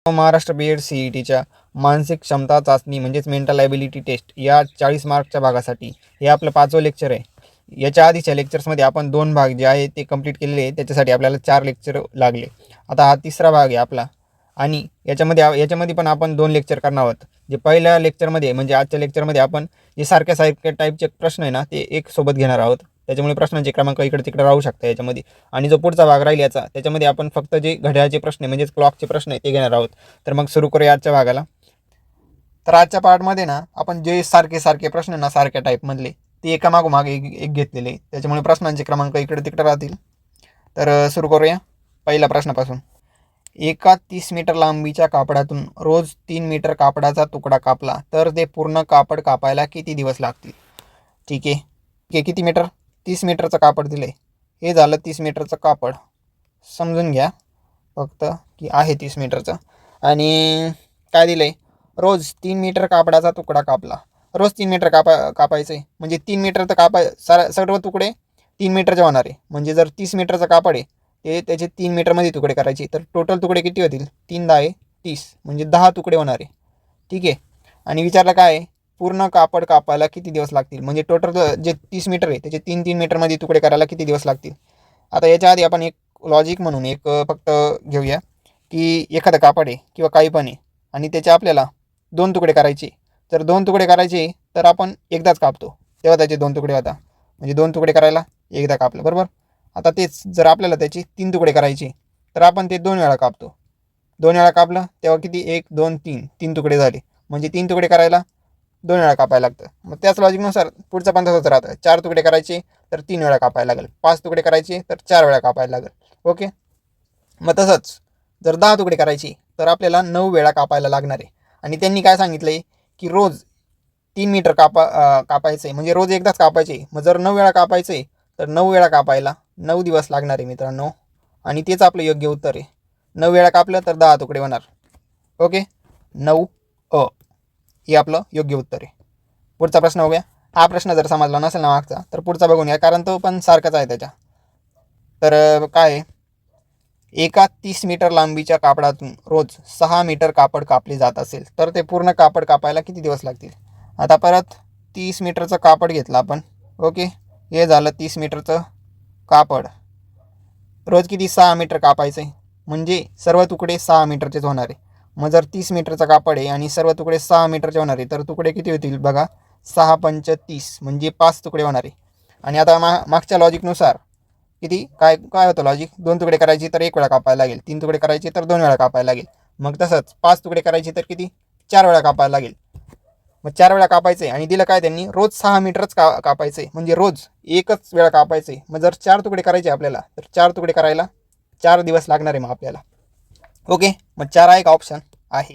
Maharashtra B Ed सी.ई.टीच्या मानसिक क्षमता चाचणी म्हणजेच मेंटल ॲबिलिटी टेस्ट या 40 मार्कच्या भागासाठी हे आपलं 5वं लेक्चर आहे. याच्या आधीच्या लेक्चर्समध्ये आपण 2 भाग जे आहे ते कंप्लीट केलेले आहे. त्याच्यासाठी आपल्याला 4 लेक्चर लागले. आता हा 3रा भाग आहे आपला आणि याच्यामध्ये पण आपण 2 लेक्चर करणार आहोत. जे पहिल्या लेक्चरमध्ये म्हणजे आजच्या लेक्चरमध्ये आपण जे सारख्या टाईपचे प्रश्न आहे ना ते एक सोबत घेणार आहोत. त्याच्यामुळे प्रश्नांचे क्रमांक इकडे तिकडे राहू शकतात याच्यामध्ये. आणि जो पुढचा भाग राहील याचा त्याच्यामध्ये आपण फक्त जे घड्याळाचे प्रश्न म्हणजेच क्लॉकचे प्रश्न आहे ते घेणार आहोत. तर मग सुरू करूया आजच्या भागाला. तर आजच्या पार्टमध्ये ना आपण जे सारखे प्रश्न ना सारख्या टाईपमधले ते एका मागोमाग एक घेतलेले, त्याच्यामुळे प्रश्नांचे क्रमांक इकडे तिकडे राहतील. तर सुरू करूया पहिल्या प्रश्नापासून. एका 30 मीटर लांबीच्या कापडातून रोज 3 मीटर कापडाचा तुकडा कापला तर ते पूर्ण कापड कापायला किती दिवस लागतील? ठीक आहे. किती मीटर? 30 मीटरचं कापड दिलं आहे. हे झालं 30 मीटरचं कापड. समजून घ्या फक्त की आहे 30 मीटरचं. आणि काय दिलं आहे? रोज 3 मीटर कापडाचा तुकडा कापला. रोज 3 मीटर कापायचं आहे. म्हणजे 3 मीटर तर सर्व तुकडे 3 मीटरचे होणार आहे. म्हणजे जर 30 मीटरचं कापड आहे ते त्याचे 3 मीटरमध्ये तुकडे करायचे. तर टोटल तुकडे किती होतील? 3 10 30 म्हणजे 10 तुकडे होणार आहे. ठीक आहे. आणि विचारलं काय आहे? पूर्ण कापड कापायला किती दिवस लागतील? म्हणजे टोटल जे 30 मीटर आहे त्याचे 3 मीटरमध्ये तुकडे करायला किती दिवस लागतील? आता याच्या आधी आपण एक लॉजिक म्हणून एक फक्त घेऊया की एखादं कापड आहे किंवा काही पण आहे आणि त्याचे आपल्याला 2 तुकडे करायचे. तर 2 तुकडे करायचे तर आपण एकदाच कापतो तेव्हा त्याचे 2 तुकडे होता. म्हणजे 2 तुकडे करायला एकदा कापलं, बरोबर. आता तेच जर आपल्याला त्याचे 3 तुकडे करायचे तर आपण ते 2 वेळा कापतो. 2 वेळा कापलं तेव्हा किती? 1 2 3 तुकडे झाले. म्हणजे 3 तुकडे करायला 2 वेळा कापायला लागतं. मग त्याच लॉजिकनुसार पुढचं पण तसंच राहतं. 4 तुकडे करायचे तर 3 वेळा कापायला लागेल. 5 तुकडे करायचे तर 4 वेळा कापायला लागेल. ओके. मग तसंच जर 10 तुकडे करायचे तर आपल्याला 9 वेळा कापायला लागणार आहे. आणि त्यांनी काय सांगितलं आहे की रोज 3 मीटर कापायचं आहे. म्हणजे रोज एकदाच कापायचे. मग जर 9 वेळा कापायचं आहे तर 9 वेळा कापायला 9 दिवस लागणार आहे मित्रांनो. आणि तेच आपलं योग्य उत्तर आहे. 9 वेळा कापलं तर 10 तुकडे होणार. ओके. 9 हे आपलं योग्य उत्तर आहे. पुढचा प्रश्न बघूया. हा प्रश्न जर समजला नसेल ना मागचा तर पुढचा बघून घ्या, कारण तो पण सारखाच आहे त्याच्या. तर काय आहे? एका 30 मीटर लांबीच्या कापडातून रोज 6 मीटर कापड कापले जात असेल तर ते पूर्ण कापड कापायला किती दिवस लागतील? आता परत 30 मीटरचं कापड घेतलं आपण. ओके. हे झालं 30 मीटरचं कापड. रोज किती? 6 मीटर कापायचं आहे. म्हणजे सर्व तुकडे 6 मीटरचेच होणार आहे. मग जर 30 मीटरचं कापड आहे आणि सर्व तुकडे 6 मीटरचे होणार आहे तर तुकडे किती होतील बघा? 6 पंच 30 म्हणजे 5 तुकडे होणार आहे. आणि आता मागच्या लॉजिकनुसार किती काय काय होतं लॉजिक? 2 तुकडे करायचे तर 1 वेळा कापायला लागेल. 3 तुकडे करायचे तर 2 वेळा कापायला लागेल. मग तसंच 5 तुकडे करायचे तर किती? 4 वेळा कापायला लागेल. मग 4 वेळा कापायचं आहे आणि दिलं काय त्यांनी? रोज 6 मीटरच कापायचं आहे. म्हणजे रोज एकच वेळा कापायचं आहे. मग जर 4 तुकडे करायचे आपल्याला तर 4 तुकडे करायला 4 दिवस लागणार आहे मग आपल्याला. ओके. मग 4 आहे का ऑप्शन? आहे.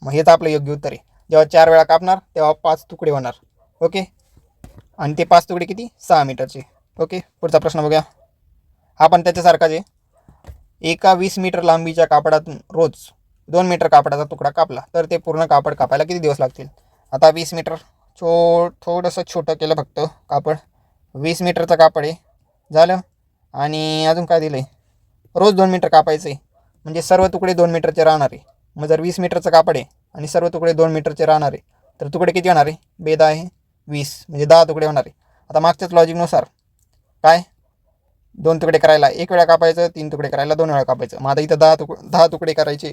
मग हेच आपलं योग्य उत्तर आहे. जेव्हा 4 वेळा कापणार तेव्हा 5 तुकडे होणार. ओके. आणि ते 5 तुकडे किती? 6 मीटरचे. ओके. पुढचा प्रश्न बघूया. हा पण त्याच्यासारखाच आहे. एका 20 मीटर लांबीच्या कापडातून रोज 2 मीटर कापडाचा तुकडा कापला तर ते पूर्ण कापड कापायला किती दिवस लागतील? आता 20 मीटर थोडंसं छोटं केलं फक्त कापड. 20 मीटरचं कापड आहे झालं. आणि अजून काय दिलं आहे? रोज 2 मीटर कापायचं आहे. म्हणजे सर्व तुकडे 2 मीटरचे राहणार आहे. मग जर 20 मीटरचं कापड आहे आणि सर्व तुकडे 2 मीटरचे राहणार आहे तर तुकडे किती होणार आहे? बेदा आहे 20 म्हणजे 10 तुकडे होणार आहे. आता मागच्याच लॉजिकनुसार काय? 2 तुकडे करायला 1 वेळा कापायचं, 3 तुकडे करायला 2 वेळा कापायचं. मग आता इथं 10 तुकडे करायचे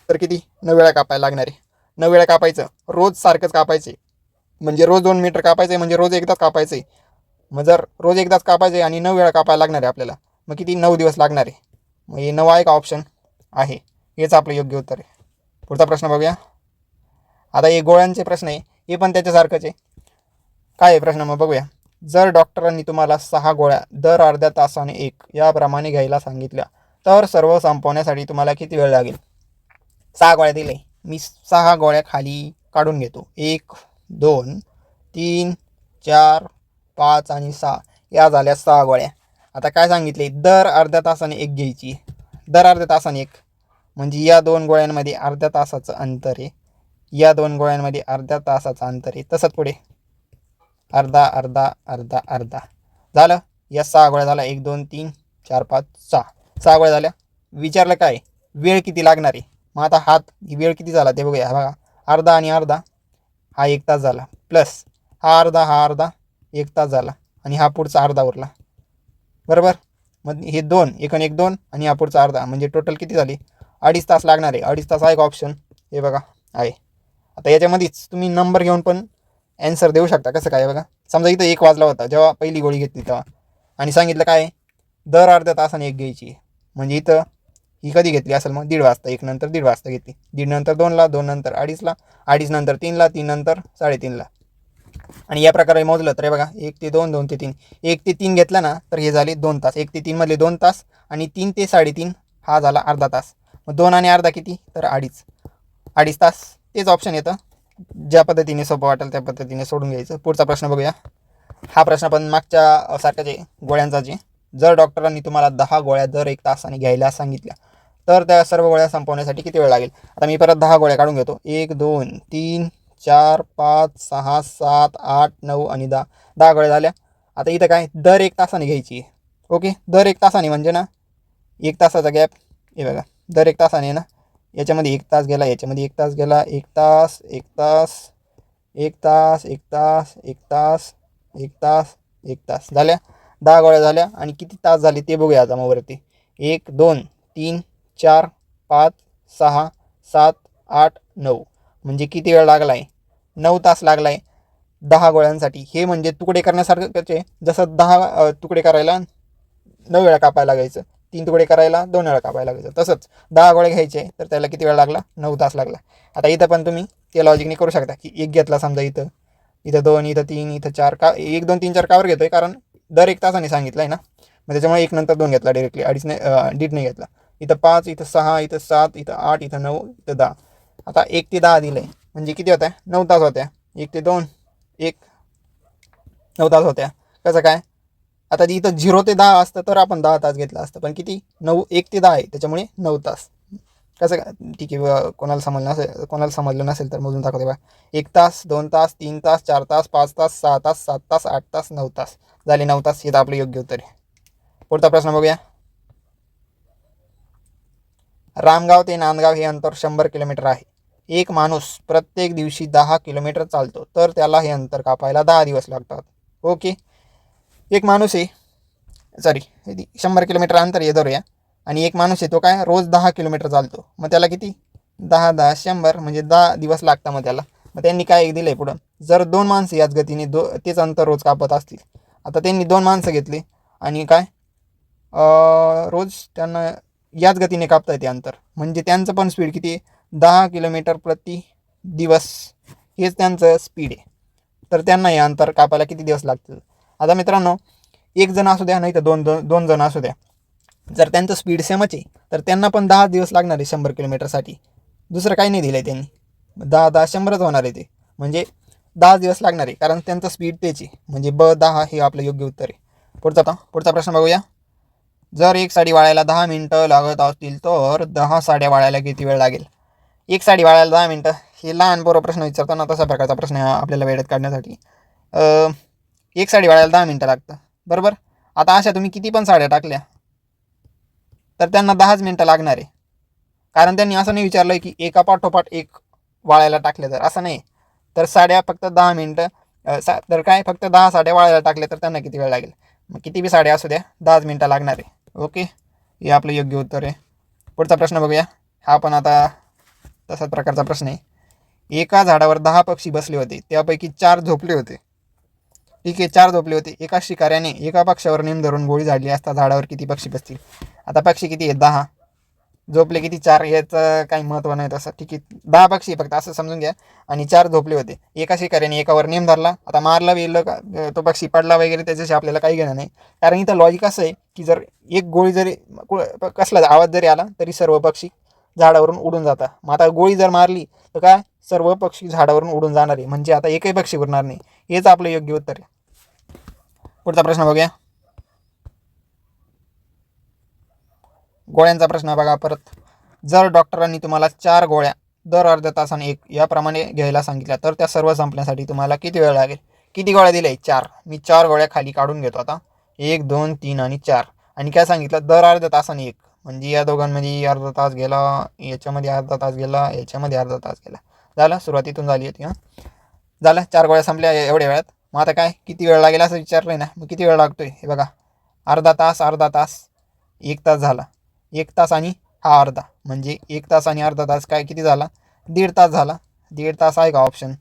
तर किती? 9 वेळा कापायला लागणार आहे. 9 वेळा कापायचं. रोज सारखंच कापायचे. म्हणजे रोज 2 मीटर कापायचं म्हणजे रोज एकदाच कापायचं आहे. मग जर रोज एकदाच कापायचं आहे आणि 9 वेळा कापायला लागणार आहे आपल्याला, मग किती? 9 दिवस लागणार आहे. मग हे 9 आहे का ऑप्शन? आहे. हेच आपलं योग्य उत्तर आहे. पुढचा प्रश्न बघूया. आता हे गोळ्यांचे प्रश्न आहे. हे पण त्याच्यासारखंच आहे. काय आहे प्रश्न मग बघूया. जर डॉक्टरांनी तुम्हाला 6 गोळ्या दर अर्ध्या तासाने 1 याप्रमाणे घ्यायला सांगितल्या तर सर्व संपवण्यासाठी तुम्हाला किती वेळ लागेल? 6 गोळ्या दिले. मी 6 गोळ्या खाली काढून घेतो. 1 2 3 4 5 आणि 6 या झाल्या 6 गोळ्या. आता काय सांगितले? दर अर्ध्या तासाने 1 घ्यायची. दर अर्ध्या तासाने 1 म्हणजे या 2 गोळ्यांमध्ये अर्ध्या तासाचं अंतर आहे. या 2 गोळ्यांमध्ये अर्ध्या तासाचं अंतर आहे. तसंच पुढे अर्धा अर्धा अर्धा अर्धा झालं. या 6 गोळ्या झाल्या. 1 2 3 4 5 6 6 गोळ्या झाल्या. विचारलं काय? वेळ किती लागणार आहे? मग आता ही वेळ किती झाला ते बघूया. बघा, अर्धा आणि अर्धा, हा 1 तास झाला, प्लस हा अर्धा 1 तास झाला, आणि हा पुढचा अर्धा उरला, बरोबर. मग हे 2 1 आणि 1 2, आणि हा पुढचा अर्धा, म्हणजे टोटल किती झाली, 2.5 तास लागणार आहे. 2.5 तास आहे का ऑप्शन, हे बघा आहे. आता याच्यामध्येच तुम्ही नंबर घेऊन पण ॲन्सर देऊ शकता. कसं काय बघा, समजा इथं 1 वाजला होता जेव्हा पहिली गोळी घेतली तेव्हा, आणि सांगितलं काय दर अर्ध्या तासाने एक घ्यायची, म्हणजे इथं ही कधी घेतली असेल मग 1:30 वाजता, 1 नंतर 1:30 वाजता घेतली, 1:30 नंतर 2ला, 2 नंतर 2:30ला, 2:30 नंतर 3ला, 3 नंतर 3:30ला. आणि या प्रकारे मोजलं तर बघा 1 ते 2, 2 ते 3, 1 ते 3 घेतला ना तर हे झाले 2 तास. 1 ते 3 मधले 2 तास, आणि 3 ते 3:30 हा झाला अर्धा तास. मग 2 आणि अर्धा किती, तर 2.5 तास. तेच ऑप्शन येतं. ज्या पद्धतीने सोपं वाटेल त्या पद्धतीने सोडून घ्यायचं. पुढचा प्रश्न बघूया. हा प्रश्न पण मागच्या सारखाच आहे, गोळ्यांचा जे. जर डॉक्टरांनी तुम्हाला 10 गोळ्या दर 1 तासाने घ्यायला सांगितल्या तर त्या सर्व गोळ्या संपवण्यासाठी किती वेळ लागेल. आता मी परत 10 गोळ्या काढून घेतो. 1 2 3 4 5 6 7 8 9 आणि 10 गोळ्या झाल्या. आता इथं काय दर 1 तासाने घ्यायची आहे. ओके, दर 1 तासाने म्हणजे ना 1 तासाचा गॅप, हे बघा दर 1 तासाने ना, याच्यामध्ये 1 तास गेला, याच्यामध्ये 1 तास गेला, 1 तास 1 तास 1 तास 1 तास 1 तास 1 तास 1 तास झाल्या. 10 गोळ्या झाल्या. आणि किती तास झाले ते बघूया आता मग वरती. 1 2 3 4 5 6 7 8 9, म्हणजे किती वेळ लागला आहे, 9 तास लागला आहे 10 गोळ्यांसाठी. हे म्हणजे तुकडे करण्यासारखंच आहे. जसं 10 तुकडे करायला 9 वेळा कापायला लागायचं, 3 तुकडे करायला 2 वेळा कापायला लागायचं, तसंच 10 गोळे घ्यायचे तर त्याला किती वेळ लागला, 9 तास लागला. आता इथं पण तुम्ही त्या लॉजिकने करू शकता की 1 घेतला समजा, इथं 2, इथं 3, इथं 4, का 1 2 3 4 कावर घेतोय, कारण दर 1 तासाने सांगितलं आहे ना, मग त्याच्यामुळे 1 नंतर 2 घेतला डायरेक्टली, 2.5 नाही घेतला. इथं 5, इथं 6, इथं 7, इथं 8, इथं 9, इथं 10. आता 1 ते 10 दिलं आहे, म्हणजे किती होत्या, 9 तास होत्या. 1 ते 2 9 तास होत्या. कसं काय, आता इथं 0 ते 10 असतं तर आपण 10 तास घेतलं असतं, पण किती 1 ते 10 आहे, त्याच्यामुळे 9 तास. कसं काय, ठीक आहे. कोणाला समजलं नसेल तर मोजून दाखवते बा. 1 तास 2 तास 3 तास 4 तास 5 तास 6 तास 7 तास 8 तास 9 तास झाले. 9 तास हे तर आपलं योग्य उत्तर आहे. पुढचा प्रश्न बघूया. रामगाव ते नांदगाव हे अंतर 100 किलोमीटर आहे. एक माणूस प्रत्येक दिवशी 10 किलोमीटर चालतो तर त्याला हे अंतर कापायला 10 दिवस लागतात. ओके, एक माणूस आहे, सॉरी 100 किलोमीटर अंतर हे धरूया, आणि एक माणूस आहे तो काय रोज 10 किलोमीटर चालतो, मग त्याला किती 10 10 100, म्हणजे 10 दिवस लागतात मग त्याला. मग त्यांनी काय दिलं आहे पुढं, जर 2 माणसं याच गतीने तेच अंतर रोज कापत असतील. आता त्यांनी 2 माणसं घेतली आणि काय रोज त्यांना याच गतीने कापता येते अंतर, म्हणजे त्यांचं पण स्पीड किती 10 किलोमीटर प्रति दिवस, हेच त्यांचं स्पीड आहे. तर त्यांना हे अंतर कापायला किती दिवस लागतील. आता मित्रांनो, एक जण असू द्या नाही तर दोन जण असू द्या, जर त्यांचं स्पीड सेमच आहे तर त्यांना पण 10 दिवस लागणार आहे 100 किलोमीटरसाठी. दुसरं काही नाही दिलं आहे त्यांनी, 10 10 100च होणार आहे ते, म्हणजे 10 दिवस लागणार आहे, कारण त्यांचं स्पीड तेच आहे, म्हणजे ब10 हे आपलं योग्य उत्तर आहे. पुढचा प्रश्न बघूया. जर एक साडी वाळायला 10 मिनटं लागत असतील तर 10 साड्या वाळायला किती वेळ लागेल. एक साडी वाळायला 10 मिनटं, हे लहान पोरं प्रश्न विचारताना तसा प्रकारचा प्रश्न आहे आपल्याला वेळेत काढण्यासाठी. एक साडी वाळायला 10 मिनटं लागतं, बरोबर. आता अशा तुम्ही किती पण साड्या टाकल्या तर त्यांना 10च मिनटं लागणार आहे, कारण त्यांनी असं नाही विचारलं की एका पाठोपाठ एक वाळायला टाकले, तर असं नाही. तर साड्या फक्त 10 मिनटं, तर काय फक्त 10 साड्या वाळायला टाकल्या तर त्यांना किती वेळ लागेल. मग किती बी साड्या असू द्या 10 मिनटं लागणार आहे. ओके, हे आपलं योग्य उत्तर आहे. पुढचा प्रश्न बघूया. हा पण आता तसाच प्रकारचा प्रश्न आहे. एका झाडावर 10 पक्षी बसले होते, त्यापैकी 4 झोपले होते. ठीक आहे, 4 झोपले होते. एका शिकाऱ्याने एका पक्षावर नेम धरून गोळी झाडली असता झाडावर किती पक्षी बसतील. आता पक्षी किती आहेत 10, झोपले किती 4, याचं काही महत्त्व नाही तसं. ठीक आहे, 10 पक्षी फक्त असं समजून घ्या, आणि 4 झोपले होते. एका शिकाऱ्याने एकावर नेम धरला, आता मारला वेळलं का तो पक्षी पडला वगैरे त्याच्याशी आपल्याला काही घेणं नाही, कारण इथं लॉजिक असं आहे की जर एक गोळी जरी कसला आवाज जरी आला तरी सर्व पक्षी झाडावरून उडून जातात. मग आता गोळी जर मारली तर काय सर्व पक्षी झाडावरून उडून जाणार आहे, म्हणजे आता एकही पक्षी उडणार नाही. हेच आपलं योग्य उत्तर आहे. पुढचा प्रश्न बघूया. गोळ्यांचा प्रश्न बघा परत. जर डॉक्टरांनी तुम्हाला 4 गोळ्या दर अर्ध्या तासाने एक याप्रमाणे घ्यायला सांगितल्या तर त्या सर्व संपण्यासाठी तुम्हाला किती वेळ लागेल. किती गोळ्या दिल्या 4. मी 4 गोळ्या खाली काढून घेतो आता. 1 2 3 आणि 4, आणि काय सांगितलं दर अर्ध्या तासाने एक, म्हणजे या दोघांमध्ये अर्धा तास गेला, याच्यामध्ये अर्धा तास गेला, याच्यामध्ये अर्धा तास गेला. झालं, सुरुवातीतून झाली होती. झालं, 4 गोळ्या संपल्या एवढ्या वेळात. मग आता काय किती वेळ लागेल असं विचारलं आहे ना, मग किती वेळ लागतोय हे बघा. अर्धा तास, अर्धा तास, 1 तास झाला. 1 तास आणि हा अर्धा, म्हणजे 1 तास आणि अर्धा तास काय किती झाला? 1.5 तास झाला. 1.5 तास आहे का ऑप्शन?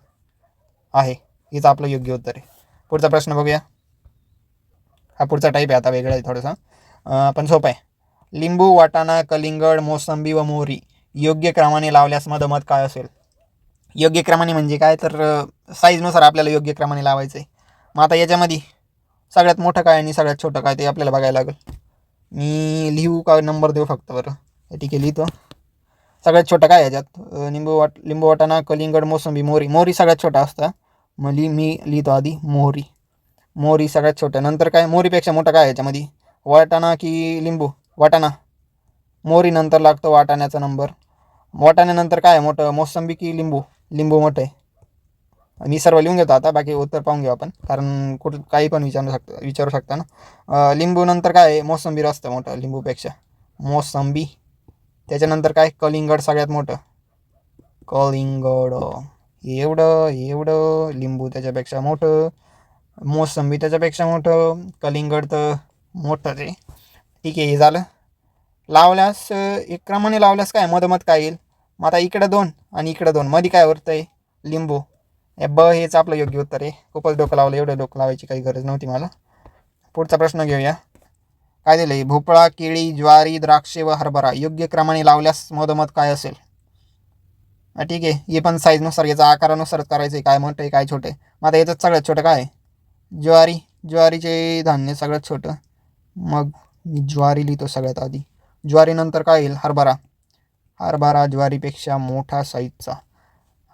आहे. हेच आपलं योग्य उत्तर आहे. पुढचा प्रश्न बघूया. हा पुढचा टाईप आहे, आता वेगळा आहे थोडंसं, पण सोपं आहे. लिंबू, वाटाणा, कलिंगड, मोसंबी व मोहरी योग्य क्रमाने लावल्यास मधोमध काय असेल? योग्य क्रमाने म्हणजे काय तर साईजनुसार आपल्याला योग्य क्रमाने लावायचं आहे. मग आता याच्यामध्ये सगळ्यात मोठं काय आणि सगळ्यात छोटं काय ते आपल्याला बघायला लागेल. मी लिहू का नंबर देऊ फक्त? बरं ठीक आहे, लिहितो. सगळ्यात छोटं काय याच्यात? लिंबू, वाटाणा, कलिंगड, मोसंबी, मोहरी. मोहरी सगळ्यात छोटा असतं. मग मी लिहितो आधी मोहरी. मोहरी सगळ्यात छोटं. नंतर काय मोहरीपेक्षा मोठं काय याच्यामध्ये? वाटाणा की लिंबू? वाटाणा. मोहरी नंतर लागतो वाटाण्याचा नंबर. वाटाण्यानंतर काय मोठं? मोसंबी की लिंबू? लिंबू मोठं आहे. मी सर्व लिहून घेतो आता, बाकी उत्तर पाहून घेऊ आपण, कारण कुठं काही पण विचारू शकता ना. लिंबू नंतर काय आहे? मोसंबी असतं मोठं लिंबूपेक्षा. मोसंबी. त्याच्यानंतर काय? कलिंगड सगळ्यात मोठं. कलिंगड. एवढं लिंबू त्याच्यापेक्षा मोठं, मोसंबी त्याच्यापेक्षा मोठं, कलिंगड तर मोठंच आहे. ठीक आहे, हे झालं. लावल्यास एक क्रमाने लावल्यास काय मधोमध काय येईल? मग आता इकडं 2 आणि इकडं 2, मध्ये काय उरतं आहे? लिंबू. हेच आपलं योग्य उत्तर आहे. खूपच डोकं लावलं, एवढं डोकं लावायची काही गरज नव्हती मला. पुढचा प्रश्न घेऊया. काय दिलं आहे? भोपळा, केळी, ज्वारी, द्राक्षे व हरभरा योग्य क्रमाने लावल्यास मधोमध काय असेल? ठीक आहे, हे पण साईजनुसार, याचा आकारानुसारच करायचं आहे, काय मोठं आहे काय छोटं आहे. मग आता याचं सगळ्यात छोटं काय आहे? ज्वारी. ज्वारीचे धान्य सगळ्यात छोटं. मग मी ज्वारी लिहितो सगळ्यात आधी. ज्वारीनंतर काय येईल? हरभरा. हरभरा ज्वारीपेक्षा मोठा साईजचा.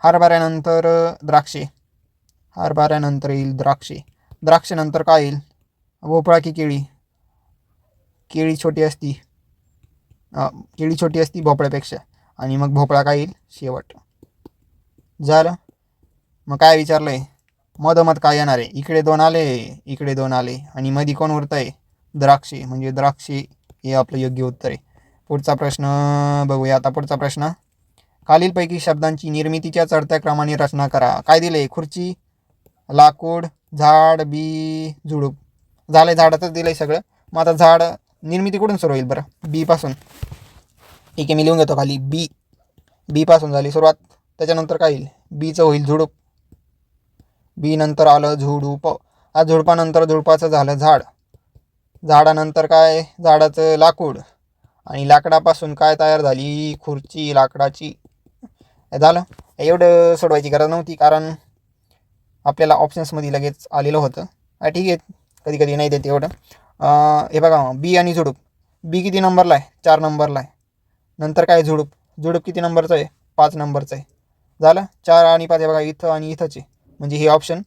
हरभऱ्यानंतर द्राक्षे. हरभऱ्यानंतर येईल द्राक्षे. द्राक्षेनंतर काय येईल? भोपळा की केळी? केळी छोटी असती. केळी छोटी असती भोपळ्यापेक्षा. आणि मग भोपळा काय येईल? शेवट. झालं. मग काय विचारलं आहे? मधोमध काय येणार आहे? इकडे 2 आले, इकडे 2 आले, आणि मध्ये कोण उरतं आहे? द्राक्षे. म्हणजे द्राक्षे हे आपलं योग्य उत्तर आहे. पुढचा प्रश्न बघूया. आता पुढचा प्रश्न. खालीलपैकी शब्दांची निर्मितीच्या चढत्या क्रमाने रचना करा. काय दिले? खुर्ची, लाकूड, झाड, बी, झुडूप. झालं, झाडाचंच दिलं आहे सगळं. मग आता झाड निर्मिती कुठून सुरू होईल बरं? बी पासून. ठीक आहे, मी लिहून घेतो खाली बी. बी पासून झाली सुरुवात. त्याच्यानंतर काय येईल? बीचं होईल झुडूप. बी नंतर आलं झुडूप. आज झुडपानंतर झुडपाचं झालं झाड. झाडानंतर काय? झाडाचं लाकूड. आणि लाकडापासून काय तयार झाली? खुर्ची लाकडाची. झालं. एवढं सोडवायची गरज नव्हती, कारण आपल्याला ऑप्शन्समध्ये लगेच आलेलं होतं. ठीक आहे, कधी कधी नाही देत एवढं. हे बघा, बी आणि झुडूप. बी किती नंबरला आहे? 4 नंबरला आहे. नंतर काय? झुडूप. झुडूप किती नंबरचं आहे? 5 नंबरचं आहे. झालं. 4 आणि 5 बघा, इथं आणि इथंच आहे. म्हणजे हे ऑप्शन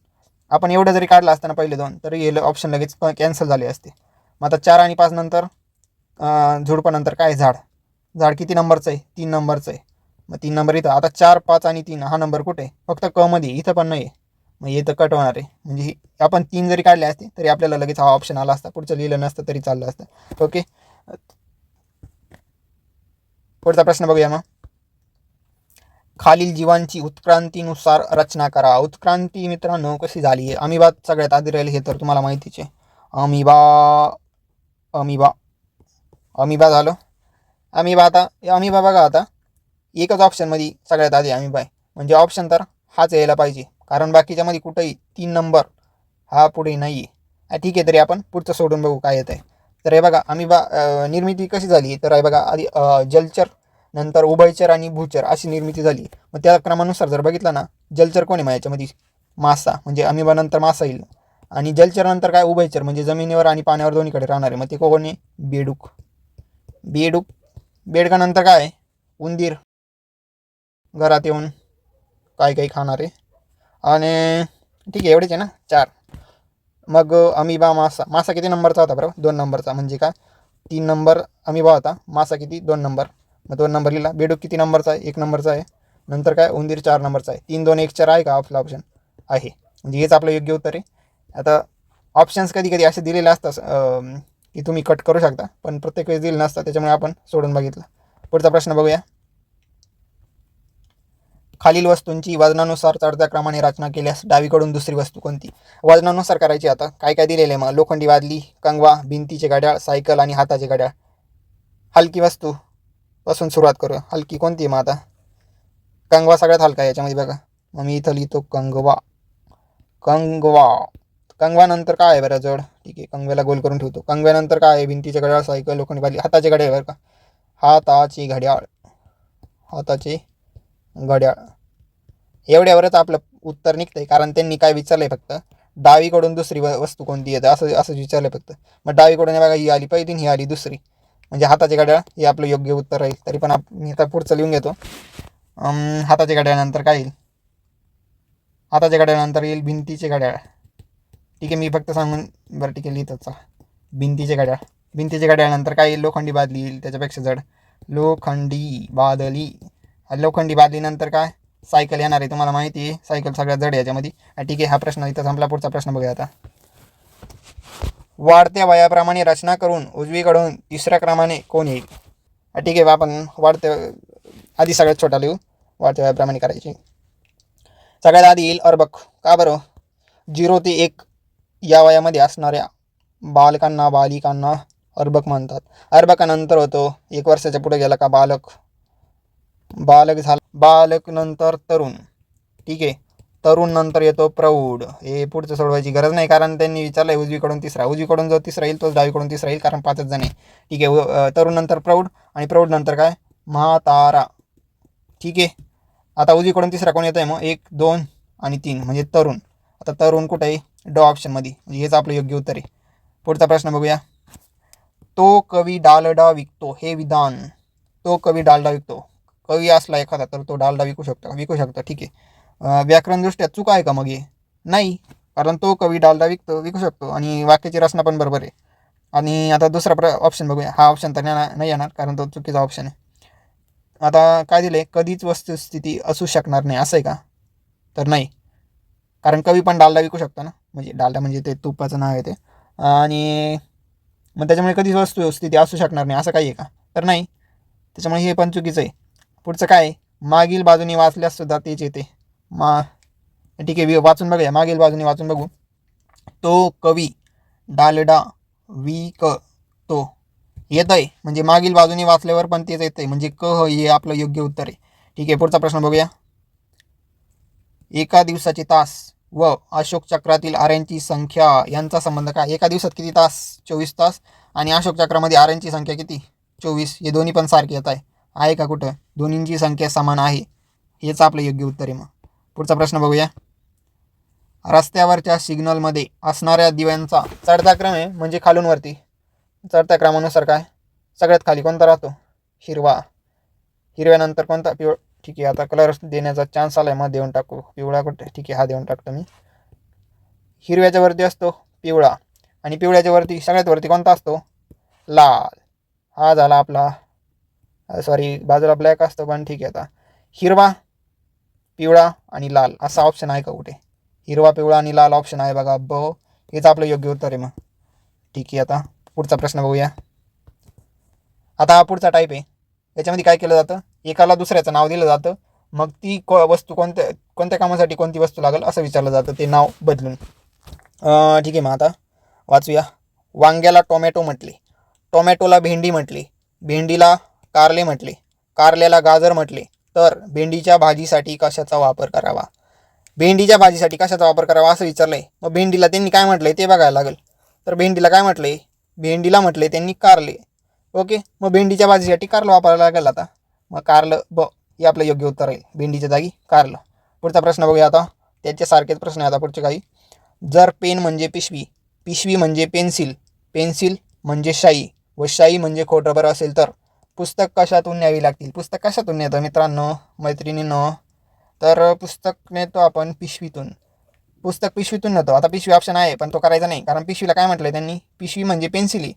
आपण एवढं जरी काढलं असताना पहिले 2, तरी हे ऑप्शन लगेच कॅन्सल झाले असते. मग आता 4 आणि 5 नंतर झुडपानंतर काय? झाड. झाड किती नंबरचं आहे? 3 नंबरचं आहे. मग 3 नंबर इथं. आता 4, 5 आणि 3 हा नंबर कुठे आहे? फक्त क मध्ये, इथं पण नाही आहे. मग हे तर कट होणार आहे. म्हणजे आपण 3 जरी काढले असते तरी आपल्याला लगेच हा ऑप्शन आला असता. पुढचं लिहिलं नसतं तरी चाललं असतं. ओके, पुढचा प्रश्न बघूया. मग खालील जीवांची उत्क्रांतीनुसार रचना करा. उत्क्रांती मित्रांनो कशी झाली आहे? अमिबा सगळ्यात आधी राहील, हे तर तुम्हाला माहितीच आहे. अमिबा अमिबा अमिबा झालं. अमिबा बघा, आता एकच ऑप्शनमध्ये सगळ्यात आधी अमिबा आहे. म्हणजे ऑप्शन तर हाच यायला पाहिजे, कारण बाकीच्यामध्ये कुठंही 3 नंबर हा पुढे नाही आहे. ठीक आहे, तरी आपण पुढचं सोडून बघू काय येत आहे. तर हे बघा, अमिबा निर्मिती कशी झाली? तर हे बघा, आधी जलचर, नंतर उभयचर आणि भूचर अशी निर्मिती झाली. मग त्या क्रमानुसार जर बघितलं ना, जलचर कोण आहे? मग याच्यामध्ये मासा, म्हणजे अमिबा नंतर मासा येईल. आणि जलचर नंतर काय? उभयचर, म्हणजे जमिनीवर आणि पाण्यावर दोन्हीकडे राहणार आहे. मग ते कोण आहे? बेडूक. बेडूक. बेडकानंतर काय? उंदीर, घरात येऊन काही काही खाणार आहे. आणि ठीक आहे, एवढेच आहे ना 4. मग अमिबा, मासा. मासा किती नंबरचा होता बरोबर? 2 नंबरचा. म्हणजे काय? 3 नंबर अमिबा होता, मासा किती? 2 नंबर. मग 2 नंबर लिहिला. बेडूक किती नंबरचा आहे? 1 नंबरचा आहे. नंतर काय? उंदीर 4 नंबरचा आहे. 3, 2, 1, 4 आहे का आपला ऑप्शन? आहे. म्हणजे हेच आपलं योग्य उत्तर आहे. आता ऑप्शन्स कधी कधी असे दिलेले असतात की तुम्ही कट करू शकता, पण प्रत्येक वेळेस दिलं नसतं, त्याच्यामुळे आपण सोडून बघितलं. पुढचा प्रश्न बघूया. खालील वस्तूंची वजनानुसार चढत्या क्रमाने रचना केल्यास डावीकडून दुसरी वस्तू कोणती? वजनानुसार करायची. आता काय काय दिलेलं आहे मग? लोखंडी बादली, कंगवा, भिंतीचे घड्याळ, सायकल आणि हाताचे घड्याळ. हलकी वस्तू पासून सुरुवात करूया. हलकी कोणती मग? आता कंगवा सगळ्यात हलका आहे याच्यामध्ये बघा. मग मी इथं लिहितो कंगवा. कंगवा नंतर काय आहे बरं जड? ठीक आहे, कंगव्याला गोल करून ठेवतो. कंगव्यानंतर काय आहे? भिंतीचे घड्याळ, सायकल, लोखंडी बादली, हाताचे घड्याळ बरं का. हाताचे घड्याळ. एवढ्यावरच आपलं उत्तर निघतंय, कारण त्यांनी काय विचारलंय फक्त डावीकडून दुसरी वस्तू कोणती येते असं विचारलंय फक्त. मग डावीकडून बघा ही आली पहिली, ही आली दुसरी, म्हणजे हाताचे घड्याळ हे आपलं योग्य उत्तर राहील. तरी पण मी आता पुढचं लिहून घेतो. हाताचे घड्याळानंतर काय येईल? हाताच्या घड्याळानंतर येईल भिंतीचे घड्याळ. ठीक आहे, मी फक्त सांगून बरं ठीक आहे लिहितो. चला, भिंतीचे घड्याळानंतर काय येईल? लोखंडी बादली येईल, त्याच्यापेक्षा जड. लोखंडी बादलीनंतर काय? सायकल येणार आहे. तुम्हाला माहिती आहे सायकल सगळ्यात जड आहे याच्यामध्ये. ठीक आहे, हा प्रश्न इथं संपला. पुढचा प्रश्न बघूया आता. वाढत्या वयाप्रमाणे रचना करून उजवीकडून तिसऱ्या क्रमाने कोण येईल? ठीक आहे, आपण आधी सगळ्यात छोटा लिहू. वाढत्या वयाप्रमाणे करायची. सगळ्यात आधी येईल अर्भक. का बरं? 0 ते 1 या वयामध्ये असणाऱ्या बालिकांना अर्भक म्हणतात. अर्भकानंतर होतो 1 वर्षाच्या पुढे गेला का बालक झाला. बालक नंतर तरुण. ठीक आहे, तरुण नंतर येतो प्रौढ. हे पुढचं सोडवायची गरज नाही, कारण त्यांनी विचारलंय उजवीकडून जो तिसरा येईल तोच डावीकडून तिसरा येईल, कारण 5च जण आहे. ठीक आहे, तरुण नंतर प्रौढ, आणि प्रौढ नंतर काय? म्हातारा. ठीक आहे, आता उजवीकडून तिसरा कोण येत आहे मग? 1, 2 आणि 3 म्हणजे तरुण. आता तरुण कुठे आहे? ड ऑप्शनमध्ये, म्हणजे हेच आपलं योग्य उत्तर आहे. पुढचा प्रश्न बघूया. तो कवी डालडा विकतो हे विधान. तो कवी डालडा विकतो. कवी असला एखादा तर तो डालडा विकू शकतो. ठीक आहे, व्याकरणदृष्ट्या चूक आहे का मग? हे नाही, कारण तो कवी डालडा विकू शकतो आणि वाक्याची रचना पण बरोबर आहे. आणि आता दुसरा ऑप्शन बघूया. हा ऑप्शन तर नाही येणार, कारण तो चुकीचा ऑप्शन आहे. आता काय दिलं आहे? कधीच वस्तुस्थिती असू शकणार नाही, असं आहे का? तर नाही, कारण कवी पण डालडा विकू शकतो ना, म्हणजे डालडा म्हणजे ते तुपाचं नाव आहे ते. आणि मग त्याच्यामुळे कधीच वस्तुस्थिती असू शकणार नाही असं काही आहे का? तर नाही, त्याच्यामुळे हे पण चुकीचं आहे. पुढचं काय? मागील बाजूने वाचल्यास सुद्धा तेच येते. ठीक आहे, वाचून बघूया. मागील बाजूने वाचून बघू. तो कवी डालडा विकतो येत आहे, म्हणजे मागील बाजूने वाचल्यावर पण तेच येत आहे, म्हणजे हे आपलं योग्य उत्तर आहे. ठीक आहे, पुढचा प्रश्न बघूया. एका दिवसाचे तास व अशोक चक्रातील आऱ्यांची संख्या यांचा संबंध काय? एका दिवसात किती तास? 24 तास. आणि अशोक चक्रामध्ये आऱ्यांची संख्या किती? 24. हे दोन्ही पण सारखे येत आहे का कुठं? दोन्हींची संख्या समान आहे, हेच आपलं योग्य उत्तर आहे. मग पुढचा प्रश्न बघूया. रस्त्यावरच्या सिग्नलमध्ये असणाऱ्या दिव्यांचा चढता क्रम आहे, म्हणजे खालून वरती. चढत्या क्रमानुसार काय? सगळ्यात खाली कोणता राहतो? हिरवा. हिरव्यानंतर कोणता? पिवळा. ठीक आहे, आता कलर देण्याचा चान्स आला आहे, मग देऊन टाकू. पिवळा कुठे? ठीक आहे, हा देऊन टाकतो मी. हिरव्याच्या वरती असतो पिवळा, आणि पिवळ्याच्या वरती सगळ्यात वरती कोणता असतो? लाल. हा झाला आपला, सॉरी बाजूला ब्लॅक असतो, पण ठीक आहे. आता हिरवा, पिवळा आणि लाल असा ऑप्शन आहे का कुठे? हिरवा, पिवळा आणि लाल ऑप्शन आहे बघा. हेच आपलं योग्य उत्तर आहे. मग ठीक आहे, आता पुढचा प्रश्न बघूया. आता हा पुढचा टाईप आहे. याच्यामध्ये काय केलं जातं? एकाला दुसऱ्याचं नाव दिलं जातं, मग ती वस्तू कोणत्या कामासाठी कोणती वस्तू लागेल असं विचारलं जातं, ते नाव बदलून. ठीक आहे, मग आता वाचूया. वांग्याला टोमॅटो म्हटले, टोमॅटोला भेंडी म्हटले, भेंडीला कारले म्हटले, कारल्याला गाजर म्हटले, तर भेंडीच्या भाजीसाठी कशाचा वापर करावा? भेंडीच्या भाजीसाठी कशाचा वापर करावा असं विचारलंय. मग भेंडीला त्यांनी काय म्हटलंय ते बघायला लागेल. तर भेंडीला काय म्हटलंय? भेंडीला म्हटले त्यांनी कारले. ओके, मग भेंडीच्या भाजीसाठी कारलं वापरायला लागेल. आता मग कारलं हे आपलं योग्य उत्तर आहे. भेंडीच्या जागी कारलं. पुढचा प्रश्न बघूया. आता त्याच्यासारखेच प्रश्न आहे आता पुढचे काही. जर पेन म्हणजे पिशवी, पिशवी म्हणजे पेन्सिल, पेन्सिल म्हणजे शाई व शाई म्हणजे खोडरबर असेल तर पुस्तक कशातून न्यावी लागतील? पुस्तक कशातून नेतो मित्रांनो, मैत्रिणींनो? तर पुस्तक नेतो आपण पिशवीतून. पुस्तक पिशवीतून नेतो. आता पिशवी ऑप्शन आहे, पण तो करायचा नाही, कारण पिशवीला काय म्हटलं त्यांनी? पिशवी म्हणजे पेन्सिल.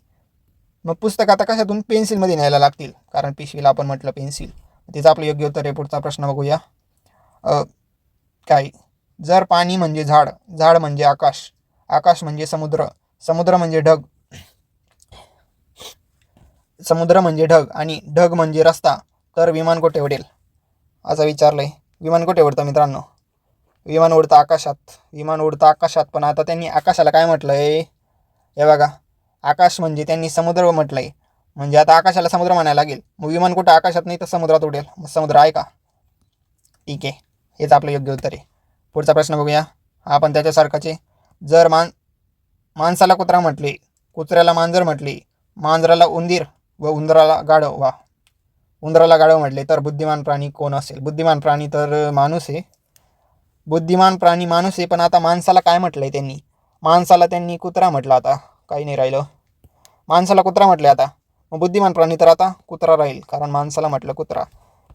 मग पुस्तक आता कशातून? पेन्सिलमध्ये न्यायला लागतील, कारण पिशवीला आपण म्हटलं पेन्सिल. तिचं आपलं योग्य उत्तर आहे. पुढचा प्रश्न बघूया. काय? जर पाणी म्हणजे झाड, झाड म्हणजे आकाश, आकाश म्हणजे समुद्र, समुद्र म्हणजे ढग, समुद्र म्हणजे ढग आणि ढग म्हणजे रस्ता, तर विमान कुठे उडेल असं विचारलंय. विमान कुठे उडतं मित्रांनो? विमान उडतं आकाशात. विमान उडतं आकाशात. पण आता त्यांनी आकाशाला काय म्हटलंय? हे बघा, आकाश म्हणजे त्यांनी समुद्र म्हटलंय. म्हणजे आता आकाशाला समुद्र म्हणायला लागेल. मग विमान कुठं आकाशात नाही तर समुद्रात उडेल. मग समुद्र आहे का? ठीक आहे, हेच आपलं योग्य उत्तर आहे. पुढचा प्रश्न बघूया. हा पण त्याच्यासारखाच आहे. जर माणसाला कुत्रा म्हटले, कुत्र्याला मांजर म्हटले, मांजराला उंदीर व उंदराला गाढव म्हटले, तर बुद्धिमान प्राणी कोण असेल? बुद्धिमान प्राणी तर माणूस आहे. बुद्धिमान प्राणी माणूस आहे. पण आता माणसाला काय म्हटलंय त्यांनी? माणसाला त्यांनी कुत्रा म्हटलं. आता काही नाही राहिलं. माणसाला कुत्रा म्हटले आता. मग बुद्धिमान प्राणी तर आता कुत्रा राहील, कारण माणसाला म्हटलं कुत्रा.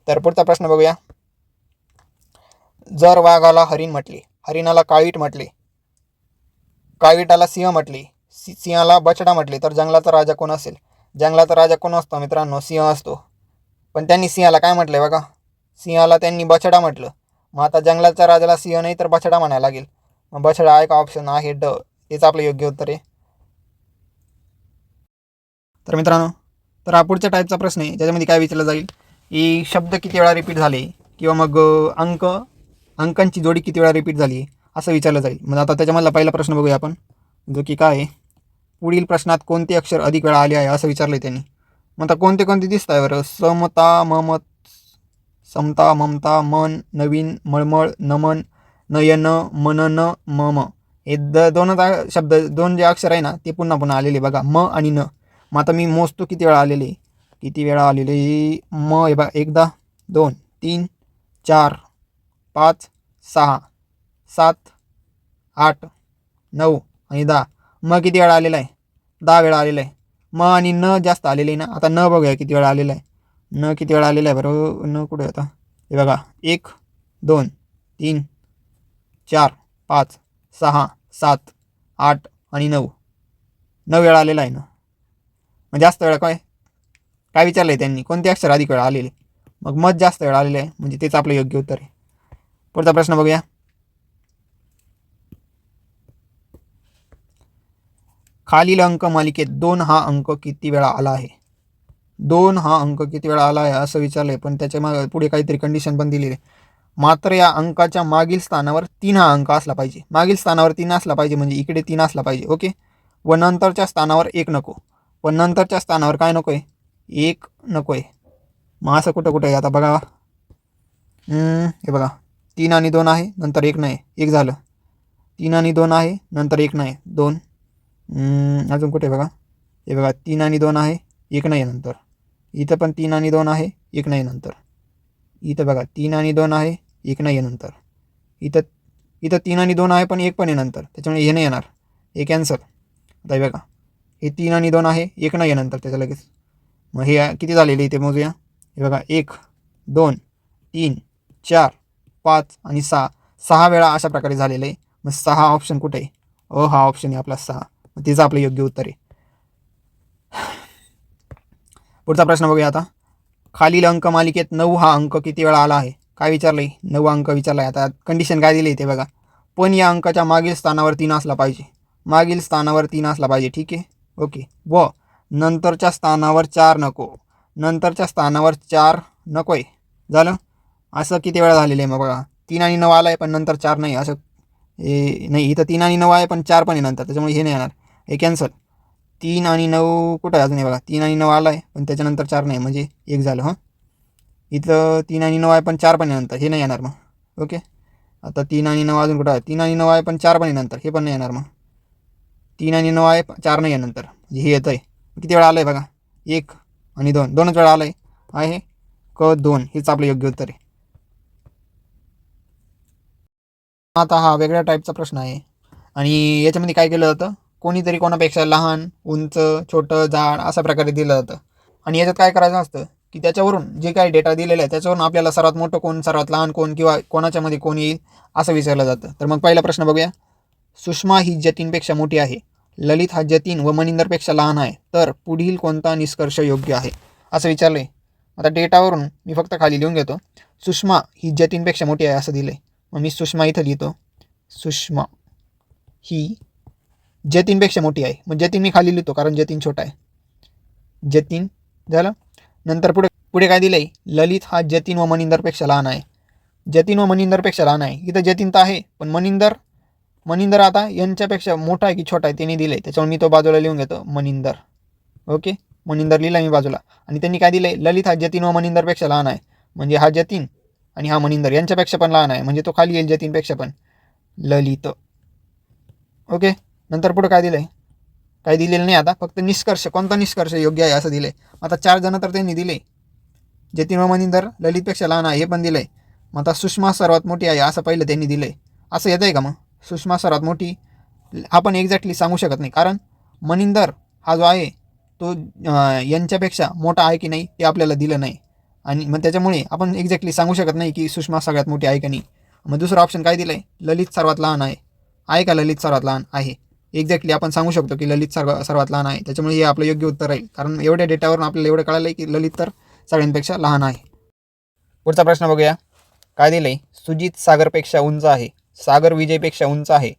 तर पुढचा प्रश्न बघूया. जर वाघाला हरिण म्हटले, हरिणाला काळवीट म्हटले, काळविटाला सिंह म्हटले, सिंहाला बछडा म्हटले, तर जंगलाचा राजा कोण असेल? जंगलाचा राजा कोण असतो मित्रांनो? सिंह असतो. पण त्यांनी सिंहाला काय म्हटलंय बघा, सिंहाला त्यांनी बछडा म्हटलं. मग आता जंगलाच्या राजाला सिंह नाही तर बछडा म्हणायला लागेल. मग बछडा आहे का? ऑप्शन आहे ड. तेच आपलं योग्य उत्तर आहे. तर मित्रांनो, तर हा पुढच्या टाईपचा प्रश्न आहे, ज्याच्यामध्ये काय विचारलं जाईल की शब्द किती वेळा रिपीट झाले, किंवा मग अंकांची जोडी किती वेळा रिपीट झाली, असं विचारलं जाईल. मग आता त्याच्यामधला पहिला प्रश्न बघूया आपण, जो की काय आहे, पुढील प्रश्नात कोणते अक्षर अधिक वेळा आले आहे असं विचारलं आहे त्यांनी. मग आता कोणते कोणते दिसत आहे बरं? समता, ममत, समता, ममता, मन, नवीन, मळमळ, नमन, नयन, मनन, मम. हे दोनच शब्द, दोन जे अक्षर आहे ना ते पुन्हा पुन्हा आलेले बघा, म आणि न. मग आता मी मोजतो किती वेळा आलेले. किती वेळा आलेले म, हे बघा, एकदा, 2, 3, 4, 5, 6, 7, 8, 9 आणि 10. मग किती वेळा आलेला आहे? 10 वेळा आलेला आहे. म आणि न जास्त आलेले आहे ना. आता न बघूया किती वेळा आलेला आहे. न किती वेळा आलेला आहे बरोबर? न कुठे आता? हे बघा, 1, 2, 3, 4, 5, 6, 7, 8 आणि 9. 9 वेळा आलेला आहे ना. मग जास्त वेळा काय काय विचारलं आहे त्यांनी? कोणते अक्षर अधिक वेळा आलेले? मग मत जास्त वेळा आलेले आहे, म्हणजे तेच आपलं योग्य उत्तर आहे. पुढचा प्रश्न बघूया. खालील अंक मालिकेत 2 हा अंक किती वेळा आला आहे? 2 हा अंक किती वेळा आला आहे असं विचारलंय. पण त्याच्या मागे पुढे काहीतरी कंडिशन पण दिलेली आहे. मात्र या अंकाच्या मागील स्थानावर 3 हा अंक असला पाहिजे. मागील स्थानावर 3 असला पाहिजे, म्हणजे इकडे 3 असला पाहिजे. ओके. व नंतरच्या स्थानावर 1 नको. पण नंतरच्या स्थानावर काय नको आहे? 1 नको आहे. मग असं कुठं कुठं आहे आता बघा. हे बघा, 3 आणि 2 आहे, नंतर 1 नाही, 1 झालं. 3 आणि 2 आहे, नंतर 1 नाही, 2. अजून कुठे बघा, हे बघा, 3 आणि 2 आहे, 1 नाही नंतर. इथं पण 3 आणि 2 आहे, 1 नाही नंतर. इथं बघा, 3 आणि 2 आहे, 1 नाही आहे नंतर. इथं इथं 3 आणि 2 आहे, पण 1 पण आहे नंतर, त्याच्यामुळे हे नाही येणार, हे कॅन्सल. आता हे बघा, हे 3 आणि 2 आहे, 1 नाही आहे नंतर त्याच्या लगेच. मग हे किती झालेले इथे मोजूया. हे बघा, 1, 2, 3, 4, 5 आणि 6. 6 वेळा अशा प्रकारे झालेलं आहे. मग 6 ऑप्शन कुठे आहे? हा ऑप्शन आहे आपला 6. मग तिचं आपलं योग्य उत्तर आहे. पुढचा प्रश्न बघूया आता. खालील अंक मालिकेत 9 हा अंक किती वेळा आला आहे? काय विचारलंय? 9 अंक विचारलाय. आता कंडिशन काय दिली ते बघा. पण या अंकाच्या मागील स्थानावर 3 असला पाहिजे. मागील स्थानावर 3 असला पाहिजे. ठीक आहे, ओके. व नंतरच्या स्थानावर 4 नको. नंतरच्या स्थानावर 4 नको आहे. झालं. असं किती वेळा झालेलं आहे मग बघा. 3 आणि 9 आला आहे, पण नंतर 4 नाही. असं नाही, इथं 3 आणि 9 आहे, पण 4 पण आहे नंतर, त्याच्यामुळे हे नाही येणार, हे कॅन्सल. 3 आणि 9 कुठं आहे अजून? हे बघा, 3 आणि 9 आला आहे, पण त्याच्यानंतर 4 नाही, म्हणजे 1 झालं. हां, इथं 3 आणि 9 आहे, पण 4 पण आहे नंतर, हे नाही येणार मग. ओके. आता 3 आणि 9 अजून कुठं आहे? 3 आणि 9 आहे, पण 4 पण आहे नंतर, हे पण नाही येणार मग. 3 आणि 9 आहे, 4 नाही आहे नंतर, म्हणजे हे येतं आहे. किती वेळा आलं आहे बघा? 1 आणि 2, 2च वेळा आलं आहे. क 2, हेच आपलं योग्य उत्तर आहे. आता हा वेगळ्या टाईपचा प्रश्न आहे, आणि याच्यामध्ये काय केलं जातं, कोणीतरी कोणापेक्षा लहान, उंच, छोटं, जाड अशा प्रकारे दिलं जातं. आणि याच्यात काय करायचं असतं की त्याच्यावरून जे काही डेटा दिलेला आहे त्याच्यावरून आपल्याला सर्वात मोठं कोण, सर्वात लहान कोण, किंवा कोणाच्यामध्ये कोण येईल असं विचारलं जातं. तर मग पहिला प्रश्न बघूया. सुषमा ही जतीनपेक्षा मोठी आहे, ललित हा जतीन व मनिंदरपेक्षा लहान आहे, तर पुढील कोणता निष्कर्ष योग्य आहे असं विचारलं आहे. आता डेटावरून मी फक्त खाली लिहून घेतो. सुषमा ही जतीनपेक्षा मोठी आहे असं दिलं आहे. मग मी सुषमा इथं लिहितो. सुषमा ही जतीनपेक्षा मोठी आहे. मग जतीन मी खाली लिहितो, कारण जतीन छोटा आहे. जतीन झालं. नंतर पुढे पुढे काय दिलं आहे, ललित हा जतीन व मनिंदरपेक्षा लहान आहे. जतीन व मनिंदरपेक्षा लहान आहे. इथं जतीन तर आहे, पण मनिंदर आता यांच्यापेक्षा मोठा आहे की छोटा आहे त्यांनी दिलं आहे, त्याच्यामुळे मी तो बाजूला लिहून घेतो मनिंदर. ओके, मनिंदर लिहिला मी बाजूला. आणि त्यांनी काय दिलं आहे, ललित हा जतीन व मनिंदरपेक्षा लहान आहे, म्हणजे हा जतीन आणि हा मनिंदर यांच्यापेक्षा पण लहान आहे, म्हणजे तो खाली येईल जतीनपेक्षा पण, ललित. ओके, नंतर पुढे काय दिलं आहे, काही दिलेलं नाही. आता फक्त निष्कर्ष, कोणता निष्कर्ष योग्य आहे असं दिलं आहे. आता 4 जण तर त्यांनी दिले, जतीन व मनिंदर ललितपेक्षा लहान आहे हे पण दिलं आहे. मग आता सुषमा सर्वात मोठी आहे असं पहिलं त्यांनी दिलं आहे. असं येतं आहे का मग सुषमा सर्वात मोठी? आपण एक्झॅक्टली सांगू शकत नाही, कारण मनिंदर हा जो आहे तो यांच्यापेक्षा मोठा आहे की नाही ते आपल्याला दिलं नाही, आणि मग त्याच्यामुळे आपण एक्झॅक्टली सांगू शकत नाही की सुषमा सगळ्यात मोठी आहे का नाही. मग दुसरा ऑप्शन काय दिलं आहे, ललित सर्वात लहान आहे का ललित सर्वात लहान आहे. एक्झॅक्टली आपण सांगू शकतो की ललित सर्वात लहान आहे, त्याच्यामुळे हे आपलं योग्य उत्तर राहील, कारण एवढ्या डेटावरून आपल्याला एवढं कळालं आहे की ललित तर सगळ्यांपेक्षा लहान आहे. पुढचा प्रश्न बघूया. काय दिलं आहे, सुजित सागरपेक्षा उंच आहे, सागर विजयपेक्षा उंच आहे,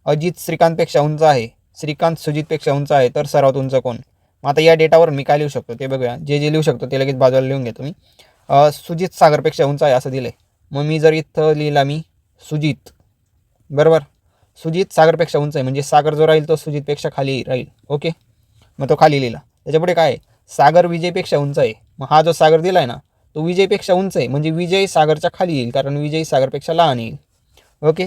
अजित श्रीकांतपेक्षा उंच आहे, श्रीकांत सुजितपेक्षा उंच आहे, तर सर्वात उंच कोण? मग आता या डेटावर मी काय लिहू शकतो ते बघूया. जे लिहू शकतो ते लगेच बाजूला लिहून घेतो मी. सुजित सागरपेक्षा उंच आहे असं दिलं आहे. मग मी जर इथं लिहिला मी सुजित, बरोबर, सुजित सागरपेक्षा उंच आहे, म्हणजे सागर जो राहील तो सुजितपेक्षा खाली राहील. ओके, मग तो खाली लिहिला. त्याच्यापुढे काय आहे, सागर विजयपेक्षा उंच आहे. मग हा जो सागर दिला आहे ना तो विजयपेक्षा उंच आहे, म्हणजे विजय सागरच्या खाली येईल, कारण विजय सागरपेक्षा लहान येईल. ओके,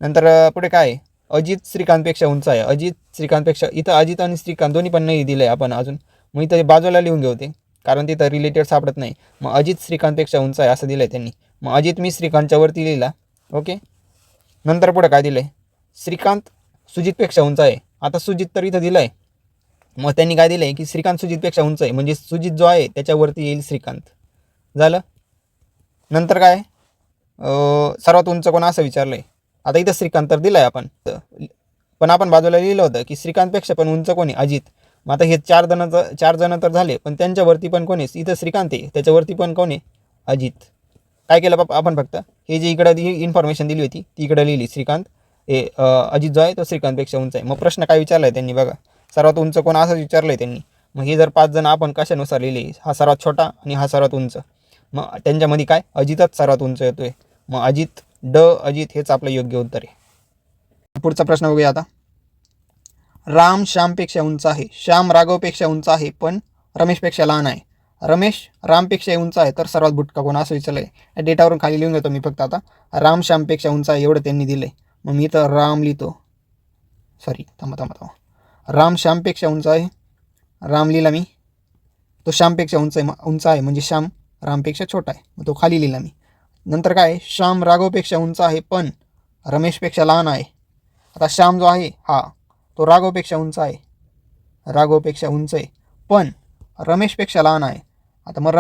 नंतर पुढे काय आहे, अजित श्रीकांतपेक्षा उंच आहे. अजित श्रीकांतपेक्षा, इथं अजित आणि श्रीकांत दोन्ही पण नाही दिलं आहे आपण अजून, मग इथं बाजूला लिहून घेऊ ते, कारण तिथं रिलेटेड सापडत नाही. मग अजित श्रीकांतपेक्षा उंच आहे असं दिलं आहे त्यांनी. मग अजित मी श्रीकांतच्या वरती लिहिला. ओके, नंतर पुढे काय दिलं आहे, श्रीकांत सुजितपेक्षा उंच आहे. आता सुजित तर इथं दिलं आहे, मग त्यांनी काय दिलं आहे की श्रीकांत सुजितपेक्षा उंच आहे, म्हणजे सुजित जो आहे त्याच्यावरती येईल श्रीकांत. झालं. नंतर काय, सर्वात उंच कोण असं विचारलं आहे. आता इथं श्रीकांत तर दिलं आहे आपण, पण आपण बाजूला लिहिलं होतं की श्रीकांतपेक्षा पण उंच कोण आहे, अजित. मग आता हे 4 जण तर झाले, पण त्यांच्यावरती पण कोण आहे, इथं श्रीकांत आहे, त्याच्यावरती पण कोण आहे, अजित. काय केलं आपण फक्त हे जे इकडं इन्फॉर्मेशन दिली होती ती इकडं लिहिली, श्रीकांत हे अजित जो आहे तो श्रीकांतपेक्षा उंच आहे. मग प्रश्न काय विचारला आहे त्यांनी बघा, सर्वात उंच कोण असं विचारलं आहे त्यांनी. मग हे जर 5 जण आपण कशानुसार लिहिले, हा सर्वात छोटा आणि हा सर्वात उंच, मग त्यांच्यामध्ये काय अजितच सर्वात उंच येतोय. मग अजित हेच आपलं योग्य उत्तर आहे. पुढचा प्रश्न बघूया आता. राम श्यामपेक्षा उंच आहे, श्याम राघवपेक्षा उंच आहे, पण रमेशपेक्षा लहान आहे. रमेश रामपेक्षा उंच आहे, तर सर्वात बुटका कोण असं विचारलं आहे. या डेटावरून खाली लिहून घेतो मी फक्त. आता राम श्यामपेक्षा उंच आहे एवढं त्यांनी दिलं आहे, मग मी तर राम लिहितो. सॉरी, थांबा. राम श्यामपेक्षा उंच आहे, राम लिहिला मी. तो श्यामपेक्षा उंच आहे, म्हणजे श्याम रामपेक्षा छोटा आहे, मग तो खाली लिहिला मी. नंतर काय, श्याम राघवपेक्षा उंच आहे, पण रमेशपेक्षा लहान आहे. आता श्याम जो आहे हा तो राघवपेक्षा उंच आहे, पण रमेशपेक्षा लहान आहे. आता मग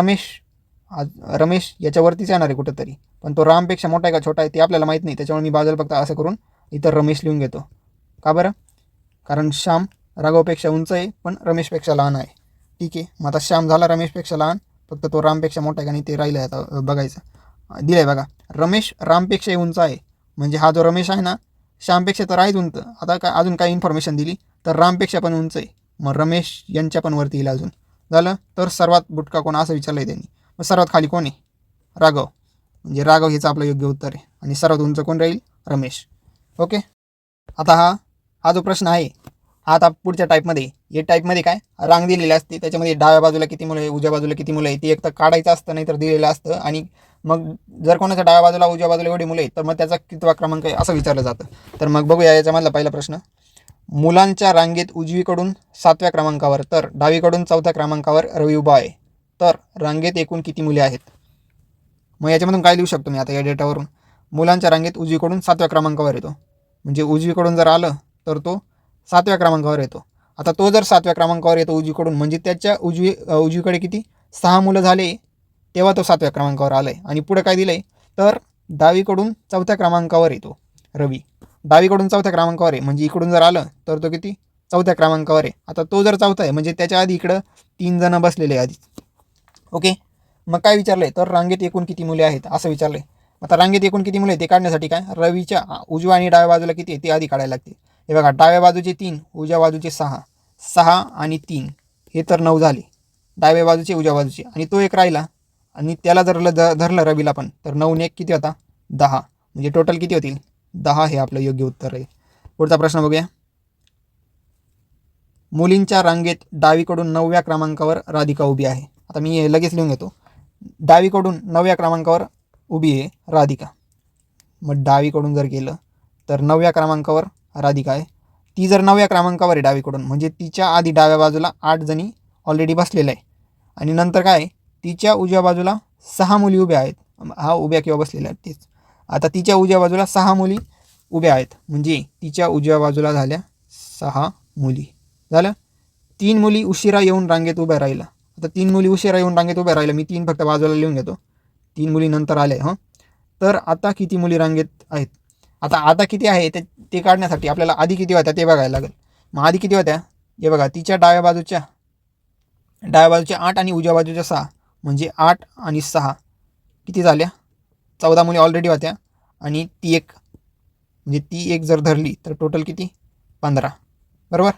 रमेश याच्यावरतीच येणार आहे कुठंतरी, पण तो रामपेक्षा मोठा आहे का छोटा आहे ते आपल्याला माहीत नाही, त्याच्यामुळे मी बाजूला फक्त असं करून इथं रमेश लिहून घेतो. का बरं, कारण श्याम राघवपेक्षा उंच आहे पण रमेशपेक्षा लहान आहे. ठीक आहे, मग आता श्याम झाला रमेशपेक्षा लहान, फक्त तो रामपेक्षा मोठा आहे का नाही ते राहिलं आहे आता बघायचं. दिलं आहे बघा, रमेश रामपेक्षाही उंच आहे, म्हणजे हा जो रमेश आहे ना श्यामपेक्षा तर आहेच उंच. आता काय अजून काय इन्फॉर्मेशन दिली तर रामपेक्षा पण उंच आहे, मग रमेश यांच्या पण वरती येईल अजून. झालं, तर सर्वात बुटका कोण असं विचारलं आहे त्यांनी. मग सर्वात खाली कोण आहे, राघव, म्हणजे राघव हेच आपलं योग्य उत्तर आहे. आणि सर्वात उंच कोण राहील, रमेश. ओके, आता हा जो प्रश्न आहे हा आता पुढच्या टाईपमध्ये, या टाईपमध्ये काय रांग दिलेली असते, त्याच्यामध्ये डाव्या बाजूला किती मुलं आहे, उजव्या बाजूला किती मुलं आहे, ते एक तर काढायचं असतं नाही तर दिलेलं असतं. आणि मग जर कोणाच्या डाव्या बाजूला उजव्या बाजूला एवढी मुलं आहेत तर मग त्याचा कितवा क्रमांक आहे असं विचारलं जातं. तर मग बघूया याच्यामधला पहिला प्रश्न. मुलांच्या रांगेत उजवीकडून 7व्या क्रमांकावर तर डावीकडून 4थ्या क्रमांकावर रवी उभा आहे, तर रांगेत एकूण किती मुले आहेत? मग याच्यामधून काय लिहू शकतो मी आता या डेटावरून, मुलांच्या रांगेत उजवीकडून 7व्या क्रमांकावर येतो, म्हणजे उजवीकडून जर आलं तर तो 7व्या क्रमांकावर येतो. आता तो जर 7व्या क्रमांकावर येतो उजवीकडून, म्हणजे त्याच्या उजवीकडे किती 6 मुलं झाले तेव्हा तो 7व्या क्रमांकावर आला आहे. आणि पुढे काय दिलं आहे तर डावीकडून 4थ्या क्रमांकावर येतो रवी, डावीकडून 4थ्या क्रमांकावर आहे, म्हणजे इकडून जर आलं तर तो किती 4थ्या क्रमांकावर आहे. आता तो जर 4था आहे म्हणजे त्याच्या आधी इकडं 3 जण बसलेले आहे आधी. ओके, मग काय विचारलं आहे तर रांगेत एकूण किती मुले आहेत असं विचारलं आहे. आता रांगेत एकूण किती मुले ते काढण्यासाठी काय, रवीच्या उजव्या आणि डाव्या बाजूला किती आहे ते आधी काढायला लागते. हे बघा, डाव्या बाजूचे 3, उजव्या बाजूचे 6 आणि 3 हे तर 9 झाले. डाव्या बाजूची उजव्या बाजूची, आणि तो एक राहिला, आणि त्याला जर धरलं रवीला पण, तर 9 ने 1 किती होता 10, म्हणजे टोटल किती होतील 10. हे आपलं योग्य उत्तर आहे. पुढचा प्रश्न बघूया. मुलींच्या रांगेत डावीकडून 9व्या क्रमांकावर राधिका उभी आहे. आता मी लगेच लिहून घेतो. डावीकडून 9व्या क्रमांकावर उभी आहे राधिका. मग डावीकडून जर गेलं तर 9व्या क्रमांकावर राधिका आहे. ती जर 9व्या क्रमांकावर आहे डावीकडून, म्हणजे तिच्या आधी डाव्या बाजूला 8 जणी ऑलरेडी बसलेल्या आहे, आणि नंतर काय तिच्या उजव्या बाजूला 6 मुली उभ्या आहेत. हा उभ्या किंवा बसलेल्या आहेत तेच. आता तिच्या उजव्या बाजूला 6 मुली उभ्या आहेत, म्हणजे तिच्या उजव्या बाजूला झाल्या 6 मुली. झालं. 3 मुली उशिरा येऊन रांगेत उभ्या राहिल्या. आता 3 मुली उशिरा येऊन रांगेत उभ्या राहिल्या, मी 3 फक्त बाजूला लिहून घेतो. 3 मुली नंतर आल्या. हां, तर आता किती मुली रांगेत आहेत? आता किती आहे ते काढण्यासाठी आपल्याला आधी किती होत्या ते बघायला लागेल. मग आधी किती होत्या हे बघा. तिच्या डाव्या बाजूच्या 8 आणि उजव्या बाजूच्या 6, म्हणजे 8 आणि 6 किती झाल्या 14 मुली ऑलरेडी होत्या, आणि ती एक, म्हणजे ती एक जर धरली तर टोटल किती 15. बरोबर.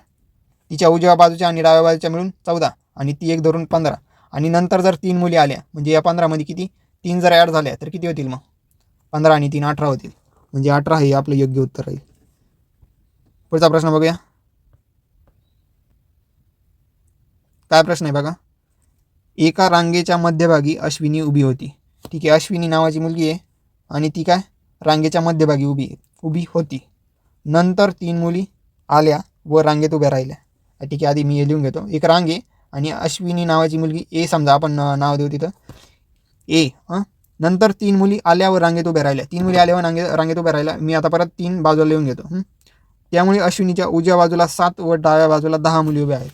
तिच्या उजव्या बाजूच्या आणि डाव्या बाजूच्या मिळून 14, आणि ती एक धरून 15, आणि नंतर जर 3 मुली आल्या, म्हणजे या 15मध्ये किती 3 जर ॲड झाल्या तर किती होतील मग 15 आणि 3 18 होतील, म्हणजे 18 हे आपलं योग्य उत्तर राहील. पुढचा प्रश्न बघूया. काय प्रश्न आहे बघा. एका रांगेच्या मध्यभागी अश्विनी उभी होती. ठीक आहे, अश्विनी नावाची मुलगी आहे, आणि ती काय रांगेच्या मध्यभागी उभी होती. नंतर 3 मुली आल्या व रांगेत उभ्या राहिल्या. ठीक आहे, आधी मी हे लिहून घेतो. एक रांग आहे आणि अश्विनी नावाची मुलगी ए, समजा आपण नाव देऊ तिथं ए. नंतर 3 मुली आल्या व रांगेत उभ्या राहिल्या. 3 मुली आल्या व रांगेत उभ्या राहिल्या. मी आता परत 3 बाजूला लिहून घेतो. त्यामुळे अश्विनीच्या उजव्या बाजूला 7 व डाव्या बाजूला 10 मुली उभ्या आहेत.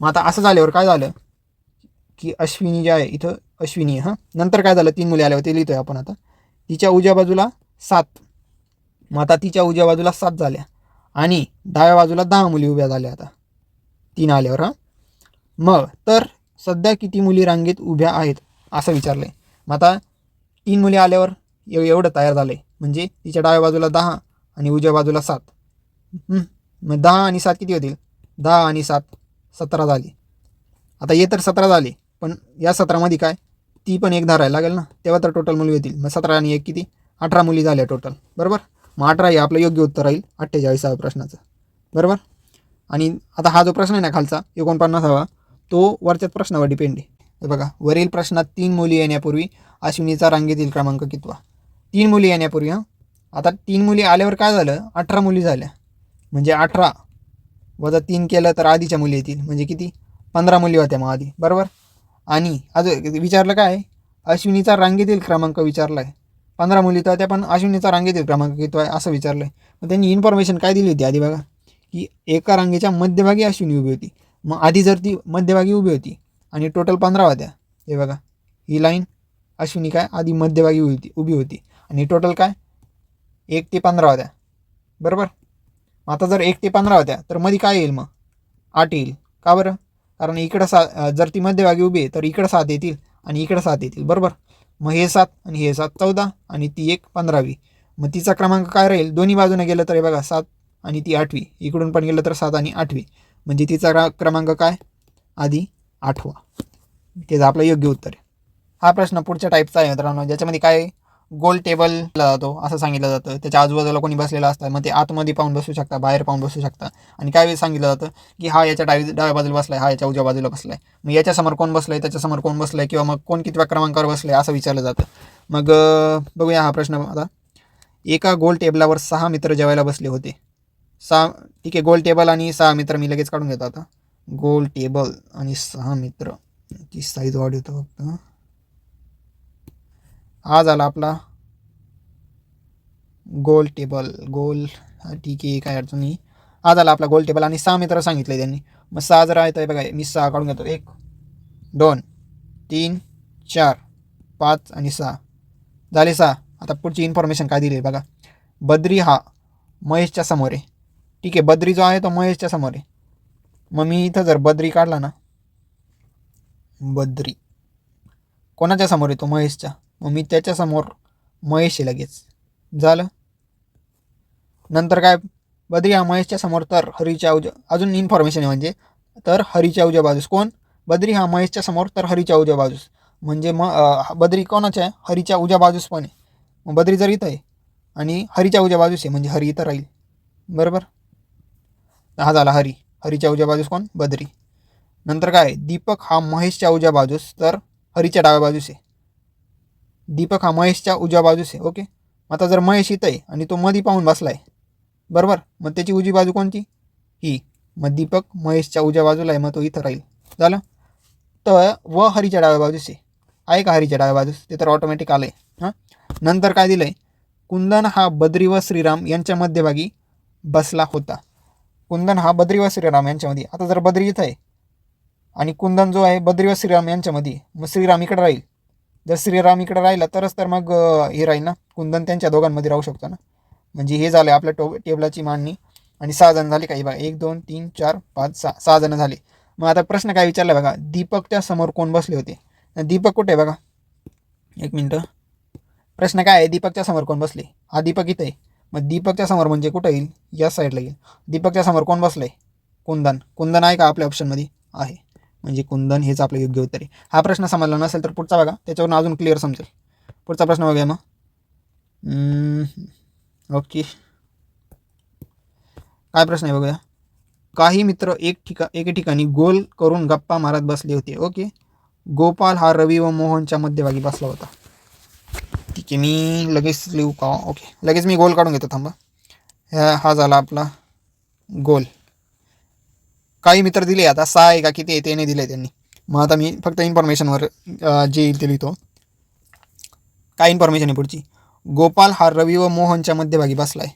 मग आता असं झाल्यावर काय झालं की अश्विनी जे आहे इथं अश्विनी आहे. नंतर काय झालं 3 मुली आल्यावर ते लिहितोय आपण. आता तिच्या उजव्या बाजूला 7, मग आता तिच्या उजव्या बाजूला 7 झाल्या, आणि डाव्या बाजूला 10 मुली उभ्या झाल्या आता 3 आल्यावर. मग तर सध्या किती मुली रांगेत उभ्या आहेत असं विचारलं आहे. मग आता 3 मुली आल्यावर एवढं तयार झालं आहे, म्हणजे तिच्या डाव्या बाजूला 10 आणि उजव्या बाजूला 7. मग 10 आणि 7 किती होतील 10 आणि 7 17 झाली. आता ये तर 17 झाली, पण या 17मध्ये काय ती पण एक धरायला लागेल ना, तेव्हा तर टोटल मुली होतील. मग 17 आणि 1 किती 18 मुली झाल्या टोटल. बरोबर. मग 18 हे आपलं योग्य उत्तर राहील 48व्या प्रश्नाचं. बरोबर. आणि आता हा जो प्रश्न आहे ना खालचा 49वा, तो वरच्याच प्रश्नावर डिपेंड आहे. हे बघा, वरील प्रश्नात 3 मुली येण्यापूर्वी अश्विनीचा रांगेतील क्रमांक कितवा. 3 मुली येण्यापूर्वी. आता 3 मुली आल्यावर काय झालं 18 मुली झाल्या, म्हणजे 18 वजा 3 केलं तर आधीच्या मुली येतील, म्हणजे किती 15 मुली होत्या मग आधी. बरोबर. आणि अजून विचारलं काय अश्विनीचा रांगेतील क्रमांक विचारला आहे. 15 मुली तर त्या, पण अश्विनीचा रांगेतील क्रमांक किती आहे असं विचारलं आहे. मग त्यांनी इन्फॉर्मेशन काय दिली होती आधी बघा, की एका रांगेच्या मध्यभागी अश्विनी उभी होती. मग आधी जर ती मध्यभागी उभी होती आणि टोटल 15 होत्या, हे बघा ही लाईन अश्विनी काय आधी मध्यभागी उभी होती, आणि टोटल काय 1 ते 15 होत्या. बरोबर. आता जर 1 ते 15 होत्या तर मध्ये काय येईल मग 8 येईल. का बरं, कारण इकडं जर ती मध्यभागी उभी आहे तर इकडं 7 येतील आणि इकडं 7 येतील. बरोबर. मग हे 7 आणि हे 7 14, आणि ती 1 15वी. मग तिचा क्रमांक काय राहील दोन्ही बाजूने गेलं तर हे बघा 7 आणि ती 8वी, इकडून पण गेलं तर 7 आणि 8वी, म्हणजे तिचा क्रमांक काय आधी 8वा. तेच आपलं योग्य उत्तर आहे. हा प्रश्न पुढच्या टाईपचा आहे मित्रांनो, ज्याच्यामध्ये काय गोल टेबल जातो असं सांगितलं जातं. त्याच्या आजूबाजूला कोणी बसलेलं असतं, मग ते आतमध्ये पाहून बसू शकता, बाहेर पाहून बसू शकता. आणि काय सांगितलं जातं की हा याच्या डाव्या बाजूला बसला आहे, हा याच्या उजव्या बाजूला बसला आहे, मग याच्यासमोर कोण बसलं आहे, त्याच्यासमोर कोण बसलं आहे, किंवा मग कोण कितव्या क्रमांकावर बसलं आहे असं विचारलं जातं. मग बघूया हा प्रश्न. आता एका गोल टेबलावर 6 मित्र जेवायला बसले होते. 6, ठीक आहे. गोल टेबल आणि 6 मित्र मी लगेच काढून घेतो. आता गोल टेबल आणि 6 मित्र, ती साईज वाढवतो फक्त. हा झाला आपला गोल टेबल. ठीक आहे, काय अडचण नाही. हा झाला आपला गोल टेबल, आणि 6 मित्र सांगितले त्यांनी. मग 6 जर आहे तर बघा मी 6 काढून घेतो. 1 2 3 4 5 आणि 6 झाले 6. आता पुढची इन्फॉर्मेशन काय दिली बघा. बद्री हा महेशच्या समोर आहे. ठीक आहे, बद्री जो आहे तो महेशच्या समोर आहे. मग मी इथं जर बद्री काढला ना, बद्री कोणाच्या समोर आहे तो महेशच्या, मग मी त्याच्यासमोर महेश आहे लगेच. झालं. नंतर काय बद्री हा महेशच्या समोर, तर हरीच्या अजून इन्फॉर्मेशन आहे म्हणजे, तर हरीच्या उजव्या बाजूस कोण बद्री हा महेशच्या समोर तर हरीच्या उजव्या बाजूस, म्हणजे बद्री कोणाच्या आहे, हरीच्या उजव्या बाजूस पण आहे. मग बद्री जर इथं आहे आणि हरीच्या उजव्या बाजूस आहे म्हणजे हरी इथं राहील. बरोबर, हा झाला हरी. हरीच्या उजव्या बाजूस कोण, बद्री. नंतर काय, दीपक हा महेशच्या उजव्या बाजूस तर हरीच्या डाव्या बाजूस आहे. दीपक हा महेशच्या उजव्या बाजूस आहे. ओके, आता जर महेश इथं आहे आणि तो मधी पाहून बसलाय, बरोबर, मग त्याची उजवी बाजू कोणती, ही. मग दीपक महेशच्या उजव्या बाजूला आहे, मग तो इथं राहील. झालं. तर व हरीच्या डाव्या बाजूस आहे का हरीच्या डाव्या बाजूस, ते तर ऑटोमॅटिक आलं आहे. हां, नंतर काय दिलं आहे, कुंदन हा बद्री व श्रीराम यांच्या मध्यभागी बसला होता. कुंदन हा बद्री व श्रीराम यांच्यामध्ये. आता जर बद्री इथं आहे आणि कुंदन जो आहे बद्री व श्रीराम यांच्यामध्ये, मग श्रीराम इकडे राहील. जर श्रीराम इकडे राहिला तरच तर मग हे राहील ना, कुंदन त्यांच्या दोघांमध्ये राहू शकतो ना. म्हणजे हे झालं आपल्या टेबलाची मांडणी. आणि 6 जण झाले काही बघा, 1 2 3 4 5 6 जण झाले. मग आता प्रश्न काय विचारला बघा, दीपकच्या समोर कोण बसले होते. दीपक कुठे आहे बघा, एक मिनटं. प्रश्न काय आहे, दीपकच्या समोर कोण बसले. हा दीपक इथे आहे. मग दीपकच्या समोर म्हणजे कुठं येईल, या साईडला येईल. दीपकच्या समोर कोण बसलं आहे, कुंदन. कुंदन आहे का आपल्या ऑप्शनमध्ये, आहे. म्हणजे कुंदन हेच आपलं योग्य उत्तर आहे. हा प्रश्न समजला नसेल तर पुढचा बघा, त्याच्यावरून अजून क्लिअर समजेल. पुढचा प्रश्न बघूया मग. ओके, काय प्रश्न आहे बघूया. काही मित्र एके ठिकाणी गोल करून गप्पा मारत बसले होते. ओके, गोपाल हा रवी व मोहनच्या मध्यभागी बसला होता. ठीक आहे, मी लगेच लिहू का. ओके, लगेच मी गोल काढून घेतो, थांबा. हा झाला आपला गोल. काही मित्र दिले, आता 6 आहे का किती आहे ते नाही दिले त्यांनी. मग आता मी फक्त इन्फॉर्मेशनवर जे येईल ते लिहितो. काय इन्फॉर्मेशन आहे पुढची. गोपाल हा रवी व मोहनच्या मध्यभागी बसला आहे.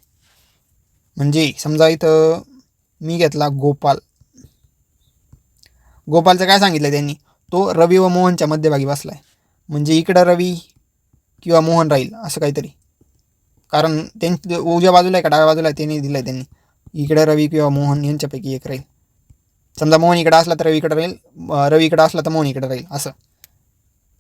म्हणजे समजा इथं मी घेतला गोपाल. गोपालचं काय सांगितलं त्यांनी, तो रवी व मोहनच्या मध्यभागी बसला आहे. म्हणजे इकडं रवी किंवा मोहन राहील असं काहीतरी. कारण त्यांच्या उजव्या बाजूला आहे का डाव्या बाजूला आहे ते नाही दिलं आहे त्यांनी. इकडे रवी किंवा मोहन यांच्यापैकी एक राहील. समजा मोहन इकडे असला तर रवी इकडे राहील, रवी इकडे असला तर मोहन इकडे राहील असं.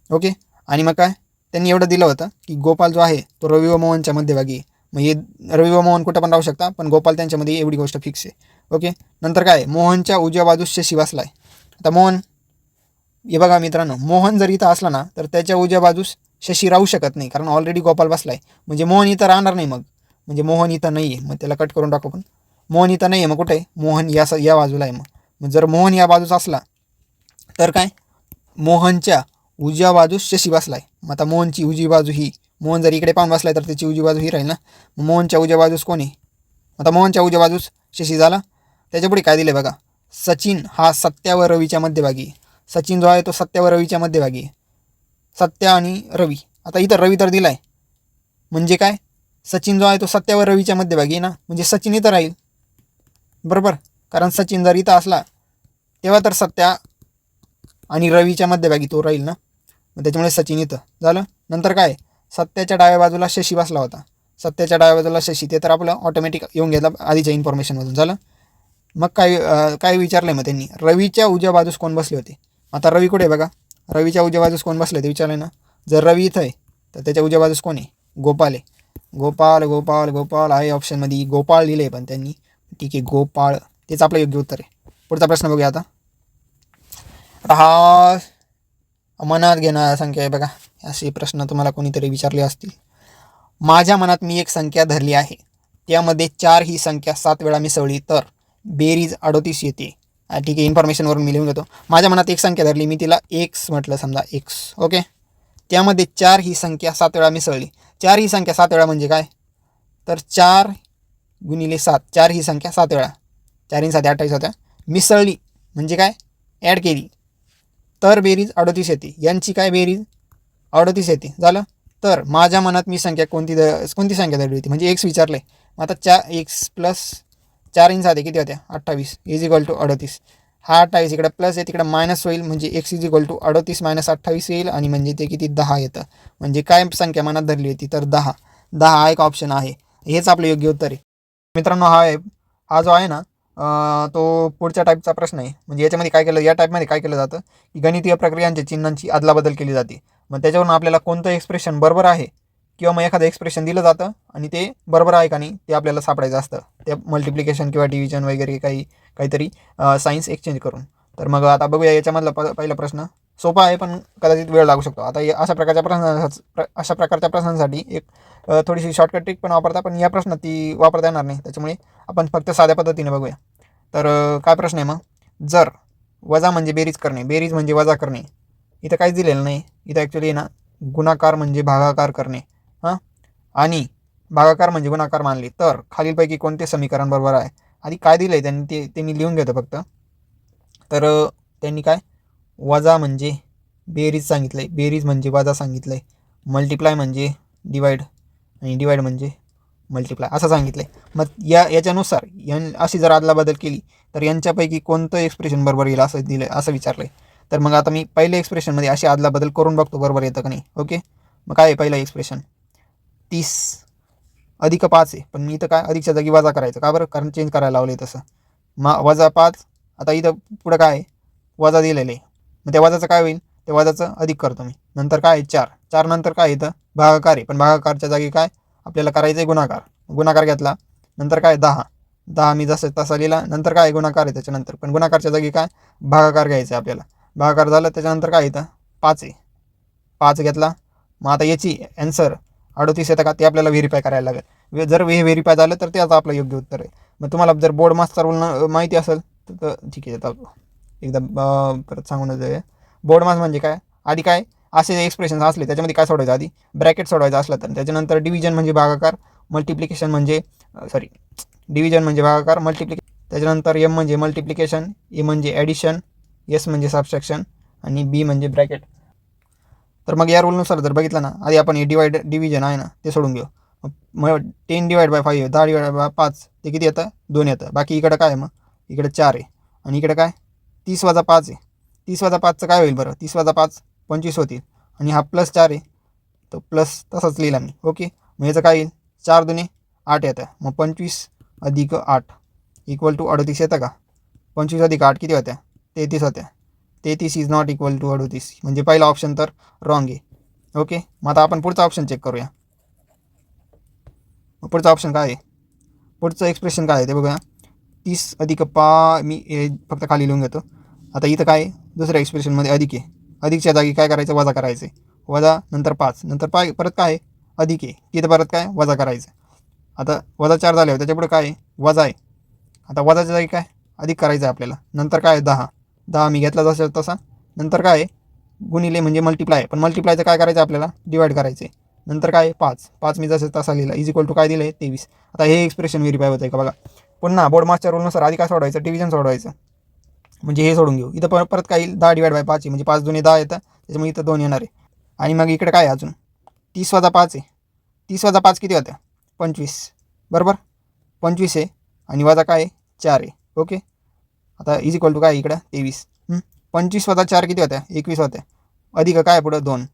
ओके, आणि मग काय त्यांनी एवढं दिलं होतं की गोपाल जो आहे तो रवी व मोहनच्या मध्यभागी. मग हे रवी व मोहन कुठं पण राहू शकता, पण गोपाल त्यांच्यामध्ये एवढी गोष्ट फिक्स आहे. ओके, नंतर काय, मोहनच्या उजव्या बाजूस शशी बसला आहे. आता मोहन, हे बघा मित्रांनो, मोहन जर इथं असला ना तर त्याच्या उजव्या बाजूस शशी राहू शकत नाही, कारण ऑलरेडी गोपाल बसला आहे. म्हणजे मोहन इथं राहणार नाही. मग म्हणजे मोहन इथं नाही आहे, मग त्याला कट करून टाकू. पण मोहन इथं नाही आहे, मग कुठे आहे, मोहन या बाजूला आहे. मग जर मोहन या बाजूस असला तर काय, मोहनच्या उजव्या बाजूस शशी बसला आहे. मग आता मोहनची उजवी बाजू ही, मोहन जर इकडे पाहून बसला तर त्याची उजवी बाजू ही राहील ना. मोहनच्या उजव्या बाजूस कोणी, आता मोहनच्या उजव्या बाजूस शशी झाला. त्याच्यापुढे काय दिले बघा, सचिन हा सत्या व रवीच्या मध्यभागी. सचिन जो आहे तो सत्या व रवीच्या मध्यभागी आहे. सत्या आणि रवी. आता इथं रवी तर दिला आहे, म्हणजे काय, सचिन जो आहे तो सत्या व रवीच्या मध्यभागी आहे ना, म्हणजे सचिन इथं राहील. बरोबर, कारण सचिन जर इथं असला तेव्हा तर सत्या आणि रवीच्या मध्यभागी तो राहील ना. मग त्याच्यामुळे सचिन इथं झालं. नंतर काय, सत्याच्या डाव्या बाजूला शशी बसला होता. सत्याच्या डाव्या बाजूला शशी, ते तर आपलं ऑटोमॅटिक येऊन घेतला आधीच्या इन्फॉर्मेशनमधून. झालं. मग काय विचारलं आहे मग त्यांनी, रवीच्या उजव्या बाजूस कोण बसले होते. आता रवी कुठे बघा, रवीच्या उजव्या बाजूस कोण बसले ते विचारलं ना. जर रवी इथं आहे तर त्याच्या उजव्या बाजूस कोण आहे, गोपाल आहे. गोपाल गोपाल गोपाल आहे ऑप्शनमध्ये, गोपाळ लिहिले पण त्यांनी. ठीक आहे, गोपाळ तेच आपलं योग्य उत्तर आहे. पुढचा प्रश्न बघूया आता. हा मनात घेणारा संख्या आहे बघा. असे प्रश्न तुम्हाला कोणीतरी विचारले असतील. माझ्या मनात मी एक संख्या धरली आहे, त्यामध्ये 4 ही संख्या 7 वेळा मिसळली तर बेरीज 38 येते. ठीक आहे, इन्फॉर्मेशनवरून मी लिहून घेतो. माझ्या मनात एक संख्या धरली, मी तिला एक्स म्हटलं समजा, एक्स. ओके, त्यामध्ये 4 ही संख्या 7 वेळा मिसळली. 4 ही संख्या 7 वेळा म्हणजे काय, तर 4 गुणिले 7, 4 ही संख्या 7 वेळा, 4 × 7 = 28 होत्या. मिसळली म्हणजे काय, ॲड केली तर बेरीज 38 येते. यांची काय बेरीज 38 येते. झालं. तर माझ्या मनात मी संख्या कोणती संख्या धरली होती, म्हणजे एक्स विचारलं आहे. आता एक्स प्लस 4 × 7 किती होत्या, 28 = 38. हा 28 इकडे प्लस आहे, तिकडे मायनस होईल, म्हणजे एक्स = 38 - 28 येईल, आणि म्हणजे ते किती 10 येतं. म्हणजे काय संख्या मनात धरली होती, तर 10. 10 हा एक ऑप्शन आहे. हेच आपलं योग्य उत्तर आहे मित्रांनो. हा जो आहे ना तो पुढच्या टाईपचा प्रश्न आहे. म्हणजे याच्यामध्ये काय केलं, या टाईपमध्ये काय केलं जातं की गणितीय प्रक्रियांच्या चिन्हांची अदलाबदल केली जाते. मग त्याच्यावरून आपल्याला कोणतं एक्सप्रेशन बरोबर आहे किंवा मग एखादं एक्सप्रेशन दिलं जातं आणि ते बरोबर आहे का नाही ते आपल्याला सापडायचं असतं. ते मल्टिप्लिकेशन किंवा डिव्हिजन वगैरे काहीतरी सायन्स एक्सचेंज करून. तर मग आता बघूया याच्यामधला पहिला प्रश्न सोपा आहे पण कदाचित वेळ लागू शकतो. आता अशा प्रकारच्या प्रश्नांसाठी एक थोडीशी शॉर्टकट ट्रिक पण वापरता, पण या प्रश्नात ती वापरता येणार नाही. त्याच्यामुळे आपण फक्त साध्या पद्धतीने बघूया. तर काय प्रश्न आहे मग, जर वजा म्हणजे बेरीज करणे, बेरीज म्हणजे वजा करणे, इथं काहीच दिलेलं नाही. इथं ॲक्च्युली ना गुणाकार म्हणजे भागाकार करणे हां, आणि भागाकार म्हणजे गुणाकार मानले तर खालीलपैकी कोणते समीकरण बरोबर आहे. आधी काय दिलं आहे त्यांनी ते मी लिहून घेतो फक्त. तर त्यांनी काय वजा म्हणजे बेरीज सांगितलं आहे, बेरीज म्हणजे वजा सांगितलं आहे, मल्टिप्लाय म्हणजे डिवाईड आणि डिवाईड म्हणजे मल्टिप्लाय असं सांगितलं आहे. मग याच्यानुसार अशी जर अदलाबदल केली तर यांच्यापैकी कोणतं एक्सप्रेशन बरोबर येईल असं दिलं असं विचारलं आहे. तर मग आता मी पहिल्या एक्सप्रेशनमध्ये अशी अदलाबदल करून बघतो बरोबर येतं का नाही. ओके, मग काय आहे पहिलं एक्सप्रेशन, 30 अधिक 5 आहे, पण मी इथं काय अधिकच्या जागी वजा करायचं का बरं, कारण चेंज करायला लावलं आहे तसं. मग वजा 5, आता इथं पुढं काय आहे वजा दिलेलं आहे, मग त्या वजाचं काय होईल, त्या वजाचं अधिक करतो मी. नंतर काय आहे 4, 4 नंतर काय इथं भागाकार आहे, पण भागाकारच्या जागी काय आपल्याला करायचं आहे गुणाकार, गुणाकार घेतला. नंतर काय 10, 10 मी जसं तसा लिहिला. नंतर काय गुणाकार आहे त्याच्यानंतर, पण गुणाकारच्या जागी काय भागाकार घ्यायचा आहे आपल्याला. भागाकार झालं त्याच्यानंतर काय इथं 5 आहे, 5 घेतला. मग आता याची ॲन्सर 38 येतं का ते आपल्याला व्हेरीफाय करायला लागेल. जर हे व्हेरीफाय झालं तर ते आता आपलं योग्य उत्तर आहे. मग तुम्हाला जर बोर्ड मास्टर रूल माहिती असेल तर ठीक आहे. आता एकदा परत सांगूनच जाऊया. बोर्ड मास म्हणजे काय, आधी काय असे एक्सप्रेशन असले त्याच्यामध्ये काय सोडवायचं, आधी ब्रॅकेट सोडवायचं असलं तर त्याच्यानंतर डिव्हिजन म्हणजे भागाकार, मल्टिप्लिकेशन म्हणजे डिव्हिजन म्हणजे भागाकार, मल्टिप्लिकेशन, त्याच्यानंतर एम म्हणजे मल्टिप्लिकेशन, ए म्हणजे ॲडिशन, एस म्हणजे सबस्ट्रॅक्शन आणि बी म्हणजे ब्रॅकेट. तर मग या रूलनुसार जर बघितलं ना, आधी आपण हे डिव्हिजन आहे ना ते सोडून घेऊ. मग 10 डिवाइड बाय 5, 10 डिवाइड बाय 5 ते किती येतं 2 येतं. बाकी इकडं काय आहे, मग इकडे 4 आहे आणि इकडे काय 30 वजा 5 आहे. 30 वजा 5चं काय होईल बरं, 30 वजा 5 25 होतील आणि हा प्लस 4 आहे तो प्लस तसाच लिहिला मी. ओके, मग याचं काय येईल 4 दुने 8 येतं. मग 25 अधिक 8 इक्वल टू 38 येतं का. 25 अधिक 8 किती होत्या 33 होत्या. 33 इज नॉट इक्वल टू 38, म्हणजे पहिला ऑप्शन तर रॉंग आहे. ओके, मग आता आपण पुढचा ऑप्शन चेक करूया. पुढचा ऑप्शन काय आहे, पुढचं एक्सप्रेशन काय आहे ते बघूया. 30 अधिक मी हे फक्त खाली लिहून घेतो. आता इथं काय दुसऱ्या एक्सप्रेशनमध्ये अधिक आहे, अधिकच्या जागी काय करायचं वजा करायचं आहे. वजा नंतर 5 नंतर परत काय आहे अधिक आहे, तिथं परत काय वजा करायचं. आता वजा 4 झाल्यावर त्याच्यापुढे काय आहे वजा आहे. आता वजाच्या जागी काय अधिक करायचं आहे आपल्याला. नंतर काय 10 मी घेतला जसं तसा. नंतर काय आहे गुणिले म्हणजे मल्टिप्लाय, पण मल्टिप्लायचं काय करायचं आपल्याला डिवाईड करायचे. नंतर काय 5 मी जसं तसा लिहिला इज इक्वल टू काय दिलं आहे 23. आता हे एक्सप्रेशन व्हेरीफाय होतं आहे का बघा. पुन्हा बोर्ड मास्टर रूलनुसार आधी काय सोडवायचं डिव्हिजन सोडवायचं, म्हणजे हे सोडून घेऊ. इथं परत काय येईल 10 डिवाइड बाय 5 म्हणजे 5 दुने 10 येतं, त्याच्यामुळे इथं 2 येणार आहे. आणि मग इकडे काय अजून 30 वजा 5 आहे. 30 वजा 5 किती होत्या 25 बरोबर, 25 आहे आणि वजा काय 4 आहे. ओके, आता इज इक्वल टू काय इकडं 23. 25 वजा 4 किती होत्या 21 होत्या. अधिक काय पुढं 2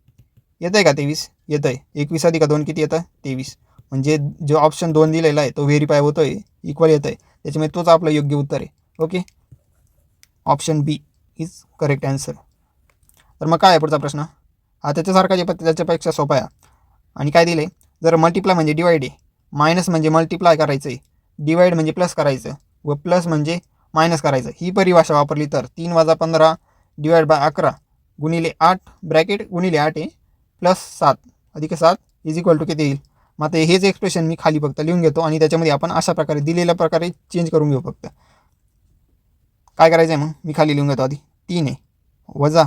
येतं आहे का 23 येतं आहे. 21 अधिक 2 किती येतं 23, म्हणजे जो ऑप्शन 2 दिलेला आहे तो व्हेरीफाय होतो आहे, इक्वल येतं आहे, त्याच्यामुळे तोच आपलं योग्य उत्तर आहे. Okay, option B is correct answer. तर मग काय आहे पुढचा प्रश्न, हा त्याच्यासारखा जे त्याच्यापेक्षा सोपा आहे. आणि काय दिलं आहे, जर मल्टिप्लाय म्हणजे डिवाईड आहे, मायनस म्हणजे मल्टिप्लाय करायचं आहे, डिवाईड म्हणजे प्लस करायचं व प्लस म्हणजे मायनस करायचं, ही परिभाषा वापरली तर 3 वजा 15 डिवाईड बाय 11 गुणिले 8 ब्रॅकेट गुणिले 8 आहे प्लस 7 अधिक 7 इज इक्वल टू किती येईल. मग आता हेच एक्सप्रेशन मी खाली फक्त लिहून घेतो आणि त्याच्यामध्ये आपण अशा प्रकारे दिलेल्या प्रकारे चेंज करून घेऊ. फक्त काय करायचं आहे मग मी खाली लिहून घेतो. आधी 3 आहे वजा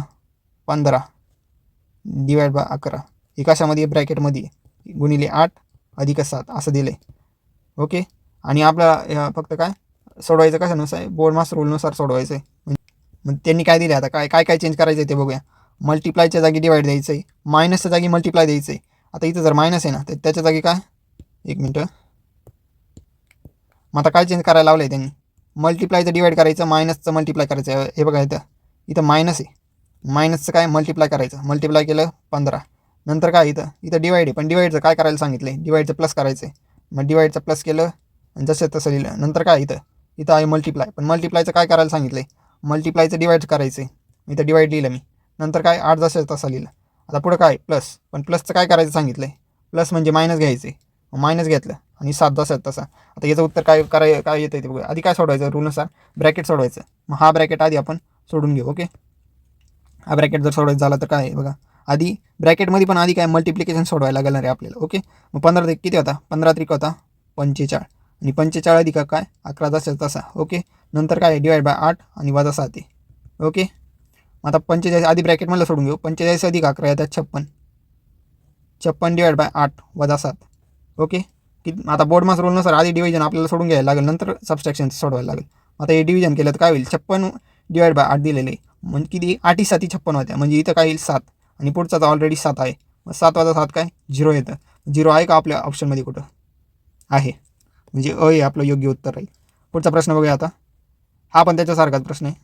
15 डिवाईड बाय 11 हे कशामध्ये ब्रॅकेटमध्ये गुणिले 8 अधिक 7 असं दिलं आहे. ओके, आणि आपल्याला फक्त काय सोडवायचं कशानुसार बोर्ड मास्टर रूलनुसार सोडवायचं आहे. मग त्यांनी काय दिले, आता काय चेंज करायचं आहे ते बघूया. मल्टिप्लायच्या जागी डिवाईड द्यायचं आहे, मायनसच्या जागी मल्टिप्लाय द्यायचं आहे. आता इथं जर मायनस आहे ना तर त्याच्या जागी काय एक मिनटं, मग आता काय चेंज करायला लावलं आहे त्यांनी, मल्टिप्लायचं डिवाईड करायचं मायनसचं मल्टिप्लाय करायचं. हे बघा इथं मायनस आहे, मायनसचं काय मल्टिप्लाय करायचं, मल्टिप्लाय केलं 15. नंतर काय इथं डिवाईड आहे, पण डिवाईडचं काय करायला सांगितलं आहे डिवाईडचं प्लस करायचं आहे. मग डिवाईडचं प्लस केलं आणि जसं तसं लिहिलं. नंतर काय इथं आहे मल्टिप्लाय, पण मल्टिप्लायचं काय करायला सांगितलं आहे मल्टिप्लायचं डिवाईड करायचं आहे. इथं डिवाईड लिहिलं मी. नंतर काय 8 जसं तसं लिहिलं. आता पुढं काय प्लस, पण प्लसचं काय करायचं सांगितलं आहे, प्लस म्हणजे मायनस घ्यायचं आहे. मायनस घेतलं आणि 7 जसं तसा. आता याचं उत्तर काय येतं ते बघूया. आधी काय सोडवायचं रूलनुसार ब्रॅकेट सोडवायचं. मग हा ब्रॅकेट आधी आपण सोडून घेऊ. ओके, हा ब्रॅकेट जर सोडवायचा झाला तर काय आहे बघा, आधी ब्रॅकेटमध्ये पण आधी काय मल्टिप्लिकेशन सोडवायला लागणार आहे आपल्याला. ओके, मग 15 किती होता, 15 त्रिक होता 45 आणि 45 अधिक काय 11 असेल तसा. ओके, नंतर काय डिवाइड बाय 8 आणि वजा 7 आहे. ओके, आता 45 आधी ब्रॅकेटमधलं सोडून घेऊ. 45 अधिक 11 येतात 56. 56 डिवाइड बाय 8 वजा 7. ओके, की आता बोर्ड मास रूलनुसार आधी डिव्हिजन आपल्याला सोडून घ्यायला लागेल, नंतर सबस्ट्रॅक्शन सोडवायला लागेल. आता हे डिव्हिजन केलं तर काय होईल, 56 डिवाइड बाय 8 दिलेलं आहे, म्हणजे किती 8 7 56 होत्या, म्हणजे इथं काय येईल 7 आणि पुढचा तर ऑलरेडी 7 आहे. मग 7 वजा 7 काय 0 येतं. 0 आहे का आपल्या ऑप्शनमध्ये कुठं आहे, म्हणजे अ हे आपलं योग्य उत्तर राहील. पुढचा प्रश्न बघूया आता. हा पण त्याच्यासारखाच प्रश्न आहे.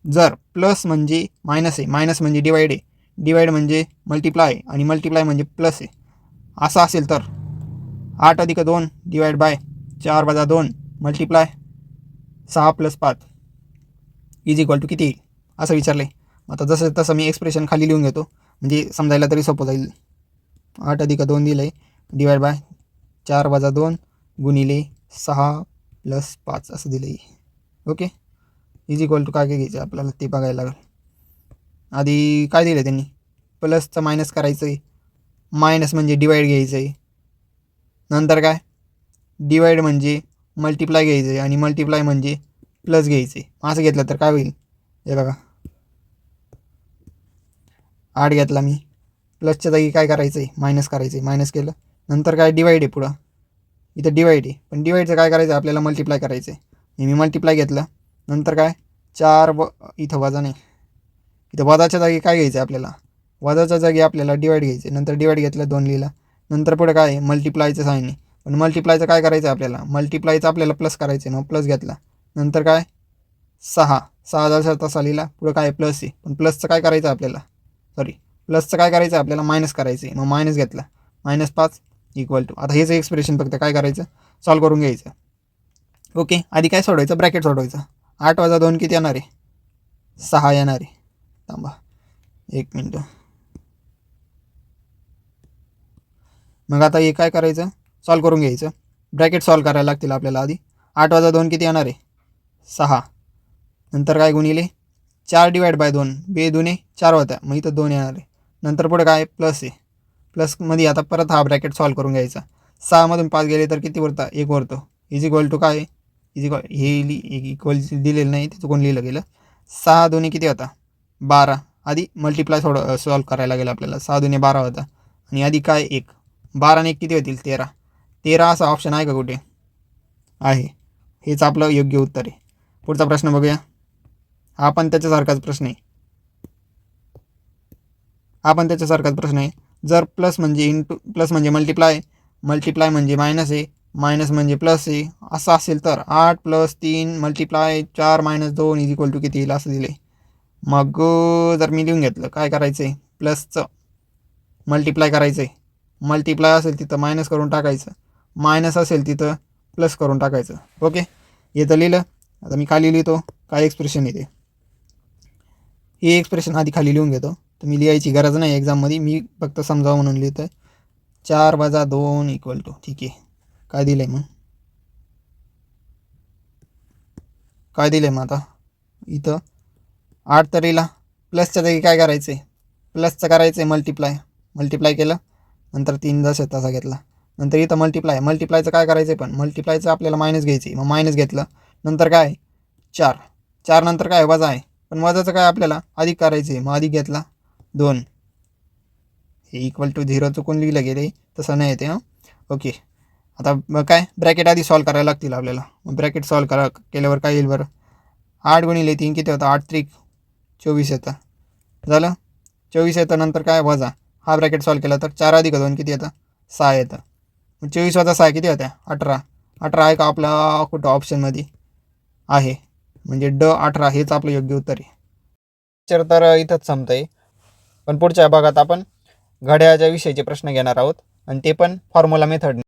जर प्लस म्हणजे मायनस आहे, मायनस म्हणजे डिवाइड आहे, डिवाइड म्हणजे मल्टिप्लाय आणि मल्टिप्लाय म्हणजे प्लस आहे, असं असेल तर 8 अधिक 2 डिवाइड बाय 4 वजा 2 मल्टिप्लाय 6 + 5 इज इक्वल टू किती येईल असं विचारलं आहे. आता जसं तसं मी एक्सप्रेशन खाली लिहून घेतो, म्हणजे समजायला तरी सोपं जाईल. 8 अधिक 2 दिलं आहे डिवाइड बाय 4 वजा 2 गुणिले 6 + 5 असं दिलं आहे. ओके, इज इक्वल टू काय काय घ्यायचं आपल्याला ते बघायला लागेल. आधी काय दिलं त्यांनी, प्लसचं मायनस करायचं आहे, मायनस म्हणजे डिवाइड घ्यायचं आहे, नंतर काय डिवाइड म्हणजे मल्टिप्लाय घ्यायचं आहे आणि मल्टिप्लाय म्हणजे प्लस घ्यायचं आहे. असं घेतलं तर काय होईल, हे बघा 8 घेतला मी, प्लसच्या जागी काय करायचं आहे मायनस करायचं आहे, मायनस केलं, नंतर काय डिवाइड आहे, पुढं इथं डिवाइड आहे, पण डिवाइडचं काय करायचं आपल्याला मल्टिप्लाय करायचं आहे. मी मल्टिप्लाय घेतलं, नंतर काय 4 इथं वजा नाही, इथं वजाच्या जागी काय घ्यायचं आहे आपल्याला, वजाच्या जागी आपल्याला डिवाइड घ्यायचं आहे, नंतर डिवाइड घेतलं 2 लिहिला, नंतर पुढे काय मल्टिप्लायचं साईन आहे, पण मल्टिप्लायचं काय करायचं आहे आपल्याला, मल्टिप्लायचं आपल्याला प्लस करायचं आहे, मग प्लस घेतला, नंतर काय 6 जसा तसा लिहिला, पुढं काय प्लस आहे, पण प्लसचं काय करायचं आपल्याला, प्लसचं काय करायचं आपल्याला मायनस करायचं आहे, मग मायनस घेतला, -5 इक्वल टू, आता हेच एक्सप्रेशन फक्त काय करायचं सॉल्व करून घ्यायचं. ओके, आधी काय सोडवायचं ब्रॅकेट सोडवायचं. 8 वजा 2 किती येणार आहे, 6 येणार आहे. थांबा 1 मिनटं. मग आता हे काय करायचं सॉल्व करून घ्यायचं, ब्रॅकेट सॉल्व करायला लागतील आपल्याला. आधी 8 वजा 2 किती येणार आहे 6, नंतर काय गुणिले 4 डिवाइड बाय 2 बे 2 4 होत्या, मग इथं 2 येणार आहे, नंतर पुढे काय प्लस आहे, प्लसमध्ये आता परत हा ब्रॅकेट सॉल्व करून घ्यायचा. 6 मधून 5 गेले तर किती उरतं, 1 उरतो. इज इक्वल टू काय इज इक्वल हे इक्वल दिलेलं नाही, तिथं कोण लिहिलं गेलं. 6 2 किती होता 12, आधी मल्टिप्लाय सॉल्व करायला लागेल आपल्याला. 6 2 12 होता आणि आधी काय 1, 12 आणि 1 किती होतील 13 असा ऑप्शन आहे का कुठे, आहे, हेच आपलं योग्य उत्तर आहे. पुढचा प्रश्न बघूया. हा पण त्याच्यासारखाच प्रश्न आहे. जर प्लस म्हणजे प्लस म्हणजे मल्टिप्लाय म्हणजे मायनस आहे, मायनस म्हणजे प्लस आहे असं असेल तर 8 + 3 मल्टिप्लाय 4 - 2 इज इक्वल टू किती येईल असं दिलं आहे. मग जर मी लिहून घेतलं काय करायचं आहे, प्लसचं मल्टिप्लाय करायचं आहे, मल्टिप्लाय असेल तिथं मायनस करून टाकायचं, मायनस असेल तिथं प्लस करून टाकायचं. ओके, हे तर लिहिलं. आता मी खाली लिहितो काय एक्सप्रेशन येते. हे एक्सप्रेशन आधी खाली लिहून घेतो, तुम्ही लिहायची गरज नाही एक्झाममध्ये, मी फक्त समजावं म्हणून लिहितो आहे. 4 वजा 2 इक्वल टू, ठीक आहे, काय दिलं आहे मग, काय दिलं आहे मग आता इथं 8 तर लिहिला, प्लसच्या जागी काय करायचं आहे, प्लसचं करायचं आहे मल्टिप्लाय केलं, नंतर 3 जसं तसा घेतला, नंतर इथं मल्टिप्लायचं काय करायचं आहे, पण मल्टिप्लायचं आपल्याला मायनस घ्यायचं आहे, मग मायनस घेतलं, नंतर काय 4 नंतर काय वजा आहे, पण वजाचं काय आपल्याला अधिक करायचं आहे, मग अधिक घेतला 2, हे इक्वल टू 0 चुकून लिहिलं गेले तसं नाही येते. ओके, आता मग काय ब्रॅकेट आधी सॉल्व करायला लागतील आपल्याला. मग ब्रॅकेट सॉल्व केल्यावर काय येईल बरं, 8 गुणिले 3 किती होतं, 8 त्रिक 24 येतं, झालं 24 येतं, नंतर काय वजा, हा ब्रॅकेट सॉल्व केला तर 4 अधिक 2 किती येतं 6 येतं, मग 24 वजा 6 किती होत्या 18 आहे का आपला कुठं ऑप्शनमध्ये आहे, म्हणजे D18 हेच आपलं योग्य उत्तर आहे. तर इथंच संपतंय, पण पुढच्या भागात आपण घड्याळाच्या विषयीचे प्रश्न घेणार आहोत आणि ते पण फॉर्म्युला मेथड.